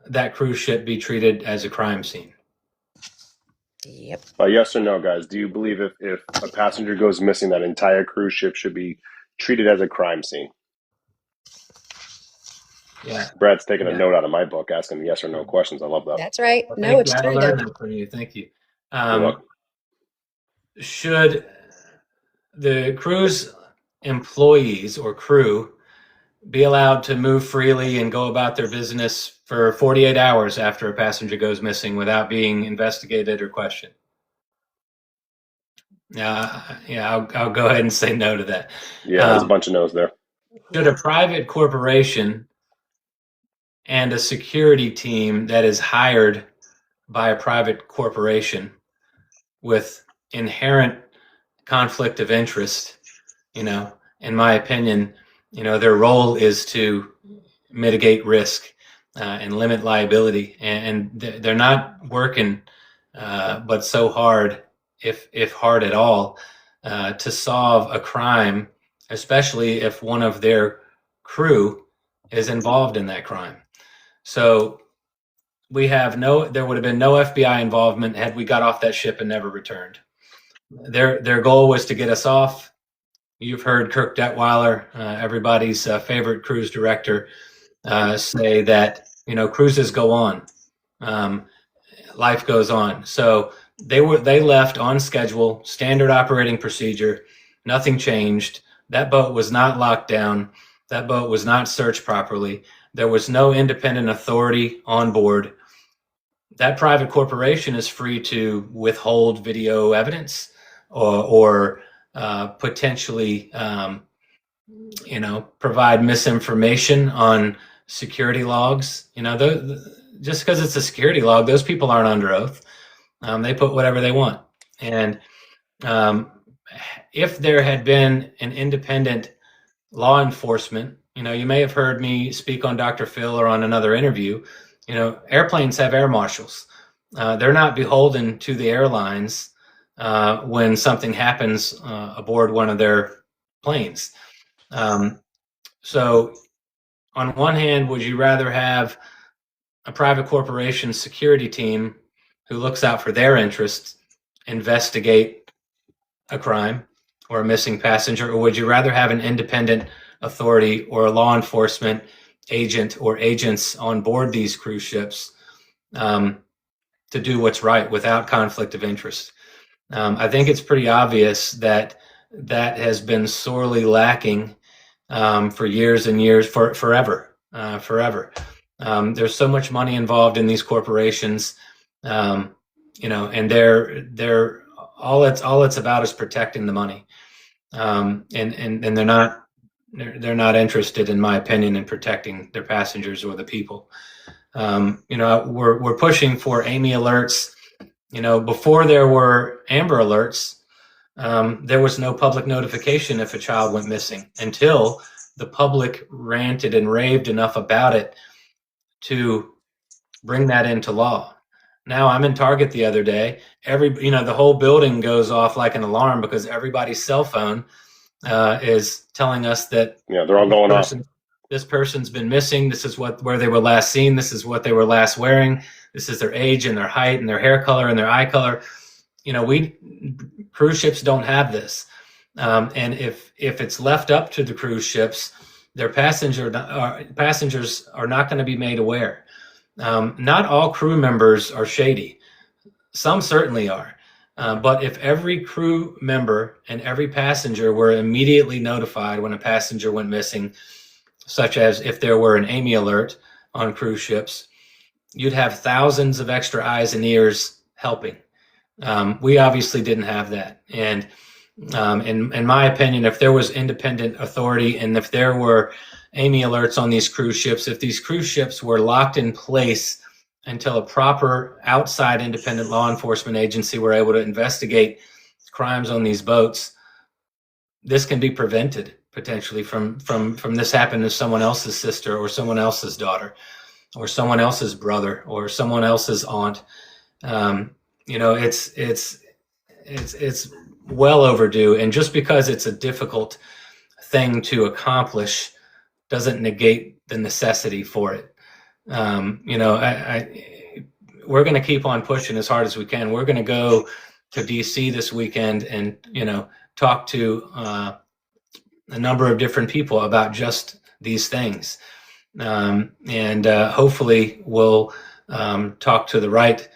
that cruise ship be treated as a crime scene? Yep. Yes or no, guys? Do you believe if a passenger goes missing, that entire cruise ship should be treated as a crime scene? Yeah. Brad's taking a Yeah. note out of my book, asking yes or no questions. I love that. That's right. Well, No, thank you. it's I true though. learned that from you. Thank you. You're welcome. Should the cruise employees or crew be allowed to move freely and go about their business for 48 hours after a passenger goes missing without being investigated or questioned? I'll go ahead and say no to that. Yeah, there's a bunch of no's there. Should a private corporation and a security team that is hired by a private corporation with inherent conflict of interest, in my opinion, their role is to mitigate risk and limit liability, and they're not working but so hard, if hard at all, to solve a crime, especially if one of their crew is involved in that crime. So there would have been no FBI involvement had we got off that ship and never returned. Their goal was to get us off. You've heard Kirk Detweiler, everybody's favorite cruise director, say that cruises go on, life goes on. So they left on schedule, standard operating procedure. Nothing changed. That boat was not locked down. That boat was not searched properly. There was no independent authority on board. That private corporation is free to withhold video evidence or potentially provide misinformation on security logs. Just because it's a security log, those people aren't under oath. They put whatever they want. And if there had been an independent law enforcement, you may have heard me speak on Dr. Phil or on another interview. Airplanes have air marshals. They're not beholden to the airlines when something happens aboard one of their planes. So on one hand, would you rather have a private corporation security team who looks out for their interests investigate a crime or a missing passenger, or would you rather have an independent authority or a law enforcement agent or agents on board these cruise ships to do what's right without conflict of interest? I think it's pretty obvious that has been sorely lacking for years and years, forever. There's so much money involved in these corporations, and they're all it's about is protecting the money, and they're not interested, in my opinion, in protecting their passengers or the people. We're pushing for AMI alerts. Before there were Amber alerts, there was no public notification if a child went missing until the public ranted and raved enough about it to bring that into law. Now I'm in Target the other day. The whole building goes off like an alarm because everybody's cell phone is telling us that they're all going off. This person's been missing. This is where they were last seen. This is what they were last wearing. This is their age and their height and their hair color and their eye color. Cruise ships don't have this. And if it's left up to the cruise ships, their passengers are not going to be made aware. Not all crew members are shady. Some certainly are. But if every crew member and every passenger were immediately notified when a passenger went missing, such as if there were an AMI alert on cruise ships, you'd have thousands of extra eyes and ears helping. We obviously didn't have that. And in my opinion, if there was independent authority and if there were AMI alerts on these cruise ships, if these cruise ships were locked in place until a proper outside independent law enforcement agency were able to investigate crimes on these boats, this can be prevented potentially from this happening to someone else's sister or someone else's daughter or someone else's brother or someone else's aunt. It's well overdue. And just because it's a difficult thing to accomplish doesn't negate the necessity for it. We're going to keep on pushing as hard as we can. We're going to go to DC this weekend and, talk to a number of different people about just these things. and hopefully we'll talk to the right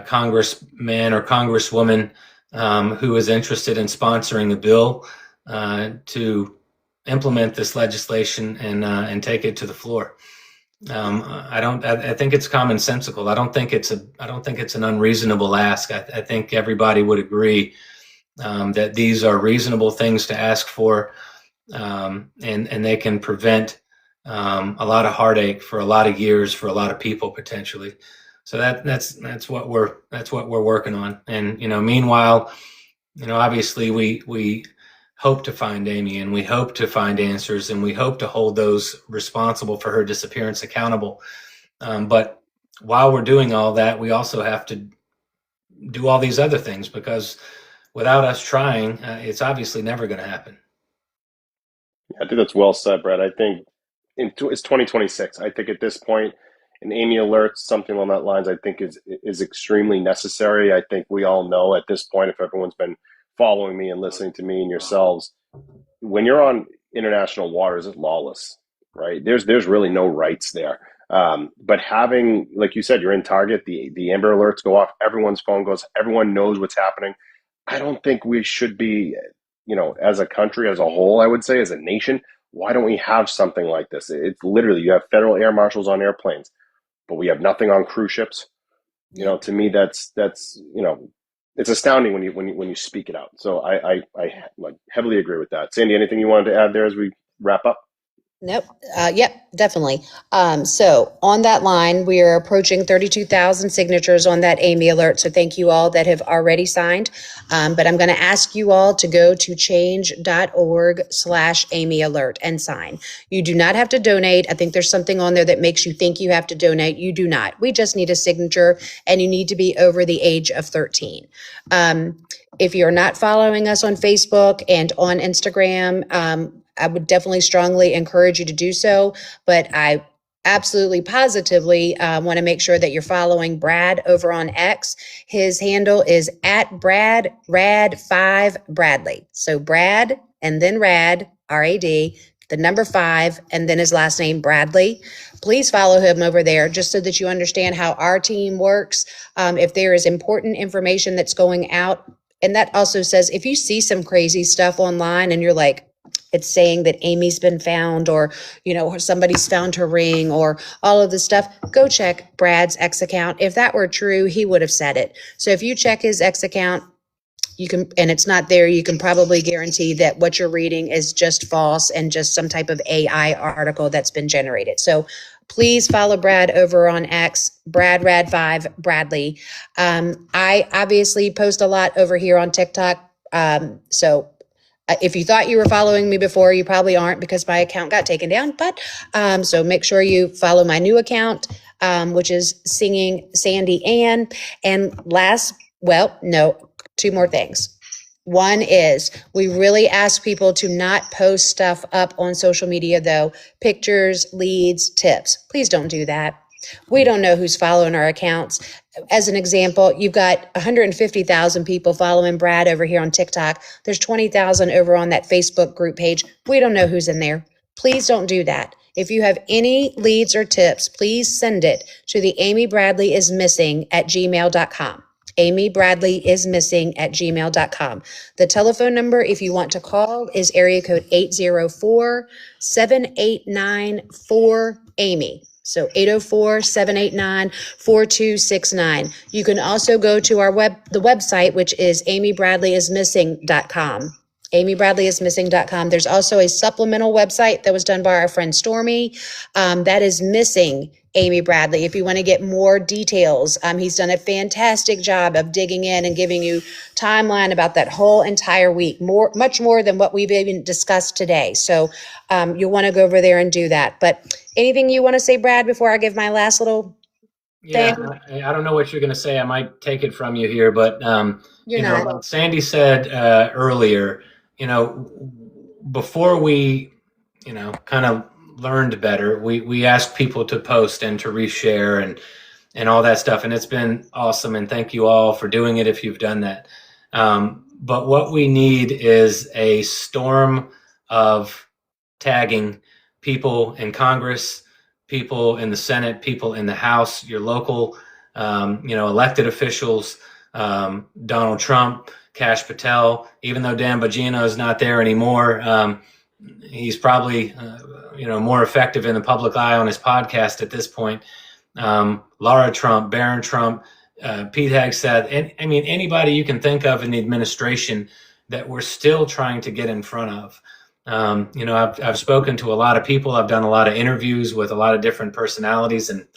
congressman or congresswoman who is interested in sponsoring a bill to implement this legislation and take it to the floor. I think it's commonsensical. I don't think it's an unreasonable ask. I think everybody would agree that these are reasonable things to ask for, and they can prevent a lot of heartache for a lot of years for a lot of people potentially. So that's what we're working on. And meanwhile, obviously we hope to find Amy, and we hope to find answers, and we hope to hold those responsible for her disappearance accountable. But while we're doing all that, we also have to do all these other things, because without us trying, it's obviously never going to happen. I think that's well said, Brett. I think it's 2026. I think at this point, an Amy alert, something along that lines, I think is extremely necessary. I think we all know at this point, if everyone's been following me and listening to me and yourselves, when you're on international waters, it's lawless, right? There's really no rights there. But having, like you said, you're in Target, the Amber Alerts go off, everyone's phone goes, everyone knows what's happening. I don't think we should be, as a country as a whole, I would say, as a nation, why don't we have something like this? It's literally, you have federal air marshals on airplanes, but we have nothing on cruise ships. To me, that's it's astounding when you speak it out. So I like heavily agree with that. Sandy, anything you wanted to add there as we wrap up? Nope. Yep, definitely. So on that line, we are approaching 32,000 signatures on that Amy alert. So thank you all that have already signed. But I'm going to ask you all to go to change.org/Amy alert and sign. You do not have to donate. I think there's something on there that makes you think you have to donate. You do not. We just need a signature, and you need to be over the age of 13. If you're not following us on Facebook and on Instagram, I would definitely strongly encourage you to do so, but I absolutely positively want to make sure that you're following Brad over on X. His handle is at BradRad5Bradley. So Brad and then Rad, R-A-D, the number 5, and then his last name, Bradley. Please follow him over there just so that you understand how our team works. If there is important information that's going out, and that also says if you see some crazy stuff online and you're like, it's saying that Amy's been found, or, somebody's found her ring, or all of this stuff, go check Brad's X account. If that were true, he would have said it. So if you check his X account, you can, and it's not there, you can probably guarantee that what you're reading is just false and just some type of AI article that's been generated. So please follow Brad over on X, BradRad5Bradley. I obviously post a lot over here on TikTok. So if you thought you were following me before, you probably aren't, because my account got taken down. But so make sure you follow my new account, which is Singing Sandy Ann. And two more things. One is we really ask people to not post stuff up on social media, though. Pictures, leads, tips. Please don't do that. We don't know who's following our accounts. As an example, you've got 150,000 people following Brad over here on TikTok. There's 20,000 over on that Facebook group page. We don't know who's in there. Please don't do that. If you have any leads or tips, please send it to the amybradleyismissing@gmail.com. amybradleyismissing@gmail.com. The telephone number, if you want to call, is area code 804-789-4AMY. So 804-789-4269. You can also go to the website, which is amybradleyismissing.com. amybradleyismissing.com. There's also a supplemental website that was done by our friend Stormy that is missing Amy Bradley. If you want to get more details, he's done a fantastic job of digging in and giving you timeline about that whole entire week, much more than what we've even discussed today. So you'll want to go over there and do that. But anything you want to say, Brad, before I give my last little Yeah, thing? I don't know what you're going to say. I might take it from you here, but You're not. like Sandy said earlier, before we, kind of learned better, we asked people to post and to reshare and all that stuff, and it's been awesome. And thank you all for doing it if you've done that. But what we need is a storm of tagging people in Congress, people in the Senate, people in the House, your local, elected officials, Donald Trump, Kash Patel. Even though Dan Bongino is not there anymore, he's probably more effective in the public eye on his podcast at this point. Laura Trump, Barron Trump, Pete Hegseth, and I mean anybody you can think of in the administration that we're still trying to get in front of. I've spoken to a lot of people. I've done a lot of interviews with a lot of different personalities, and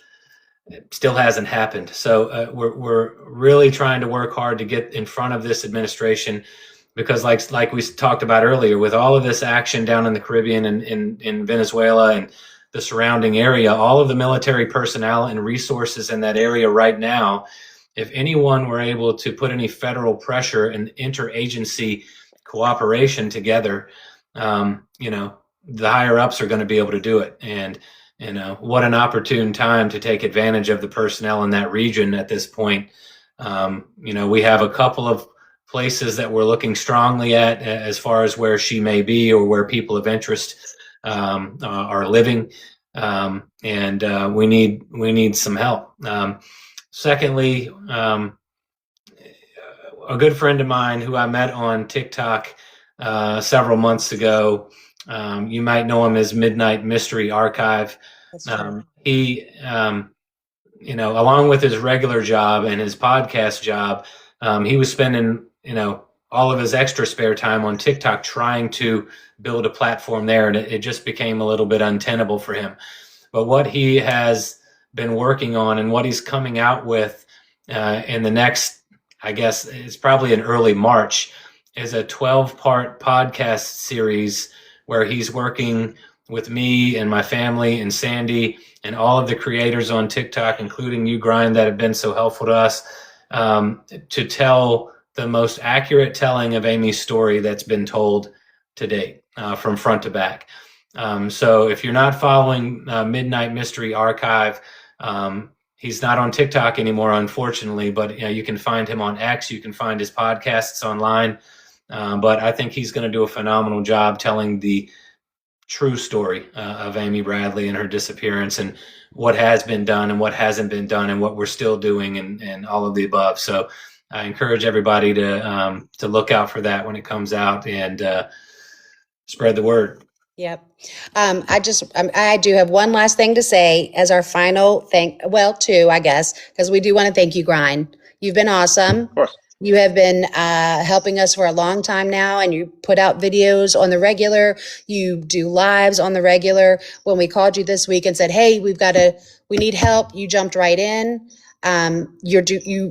it still hasn't happened. So we're really trying to work hard to get in front of this administration, because like we talked about earlier, with all of this action down in the Caribbean and in Venezuela and the surrounding area, all of the military personnel and resources in that area right now, if anyone were able to put any federal pressure and interagency cooperation together, the higher ups are going to be able to do it. And what an opportune time to take advantage of the personnel in that region at this point. We have a couple of places that we're looking strongly at as far as where she may be or where people of interest are living, and we need some help. Secondly, a good friend of mine who I met on TikTok several months ago, you might know him as Midnight Mystery Archive. He, along with his regular job and his podcast job, he was spending, all of his extra spare time on TikTok trying to build a platform there, and it just became a little bit untenable for him. But what he has been working on and what he's coming out with in the next, I guess it's probably in early March, is a 12-part podcast series where he's working with me and my family and Sandy and all of the creators on TikTok, including you, Grind, that have been so helpful to us, to tell the most accurate telling of Amy's story that's been told to date, from front to back. So if you're not following Midnight Mystery Archive, he's not on TikTok anymore, unfortunately, but you can find him on X. You can find his podcasts online. But I think he's going to do a phenomenal job telling the true story of Amy Bradley and her disappearance, and what has been done and what hasn't been done and what we're still doing, and all of the above. So I encourage everybody to look out for that when it comes out, and spread the word. Yep. I do have one last thing to say as our final two, I guess, because we do want to thank you, Grind. You've been awesome. Of course. You have been helping us for a long time now, and you put out videos on the regular. You do lives on the regular. When we called you this week and said, hey, we need help, you jumped right in. You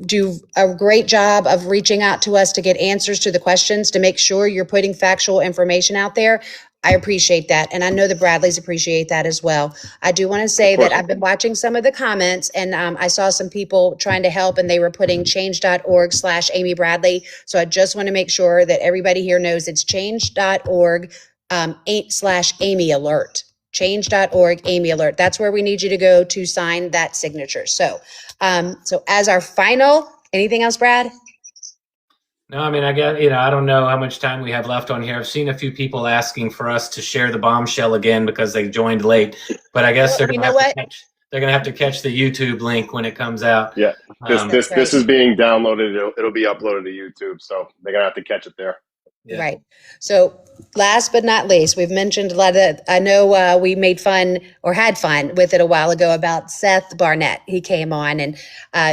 do a great job of reaching out to us to get answers to the questions, to make sure you're putting factual information out there. I appreciate that. And I know the Bradleys appreciate that as well. I do want to say that I've been watching some of the comments, and I saw some people trying to help, and they were putting change.org/Amy Bradley. So I just want to make sure that everybody here knows it's change.org /Amy Alert. Change.org Amy Alert. That's where we need you to go to sign that signature. So as our final, anything else, Brad? No, I mean, I don't know how much time we have left on here. I've seen a few people asking for us to share the bombshell again because they joined late, but I guess they're going to have to catch the YouTube link when it comes out. Yeah, this is being downloaded. It'll be uploaded to YouTube, so they're going to have to catch it there. Yeah. Right. So last but not least, we've mentioned a lot of, I know we made fun or had fun with it a while ago about Seth Barnett. He came on, and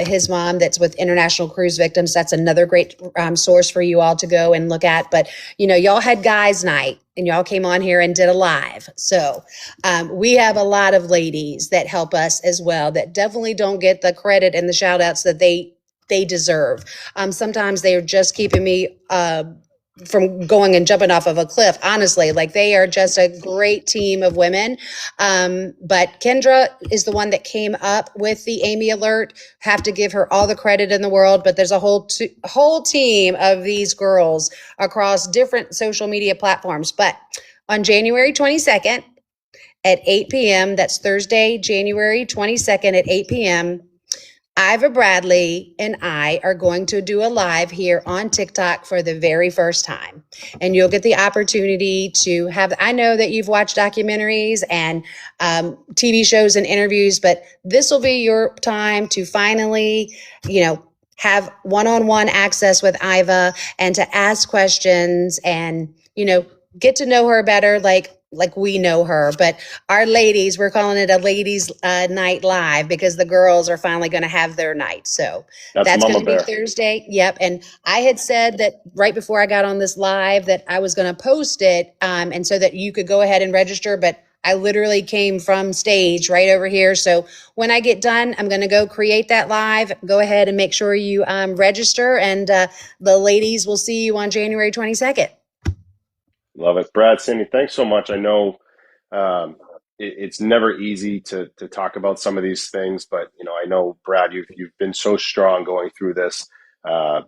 his mom that's with International Cruise Victims. That's another great source for you all to go and look at. But, y'all had guys night, and y'all came on here and did a live. So we have a lot of ladies that help us as well that definitely don't get the credit and the shout outs that they deserve. Sometimes they are just keeping me from going and jumping off of a cliff, honestly. Like, they are just a great team of women. But Kendra is the one that came up with the Amy Alert. Have to give her all the credit in the world, but there's a whole team of these girls across different social media platforms. But on January 22nd at 8 p.m., that's Thursday, January 22nd at 8 p.m., Iva Bradley and I are going to do a live here on TikTok for the very first time. And you'll get the opportunity to have, I know that you've watched documentaries and TV shows and interviews, but this will be your time to finally, have one-on-one access with Iva and to ask questions and, get to know her better like we know her. But our ladies, we're calling it a ladies night live because the girls are finally going to have their night. So that's going Mama to be Bear. Thursday. Yep. And I had said that right before I got on this live that I was going to post it and so that you could go ahead and register. But I literally came from stage right over here. So when I get done, I'm going to go create that live. Go ahead and make sure you register. And the ladies will see you on January 22nd. Love it. Brad, Cindy, thanks so much. I know it's never easy to talk about some of these things, but I know, Brad, you've been so strong going through this,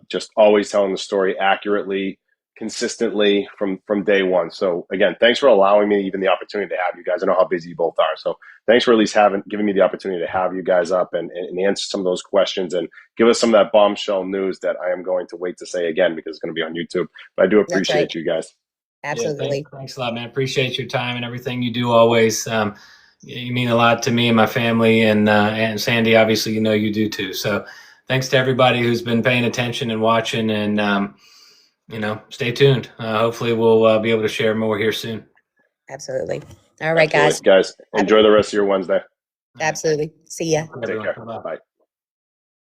just always telling the story accurately, consistently from day one. So again, thanks for allowing me even the opportunity to have you guys. I know how busy you both are. So thanks for at least giving me the opportunity to have you guys up and answer some of those questions and give us some of that bombshell news that I am going to wait to say again because it's going to be on YouTube. But I do appreciate you guys. Absolutely. Yeah, thanks a lot, man. Appreciate your time and everything you do always. You mean a lot to me and my family, and Sandy, obviously, you do too. So thanks to everybody who's been paying attention and watching, and stay tuned. Hopefully we'll be able to share more here soon. Absolutely. All right, Absolutely. Guys, enjoy the rest of your Wednesday. Absolutely. See ya. Take care. Bye.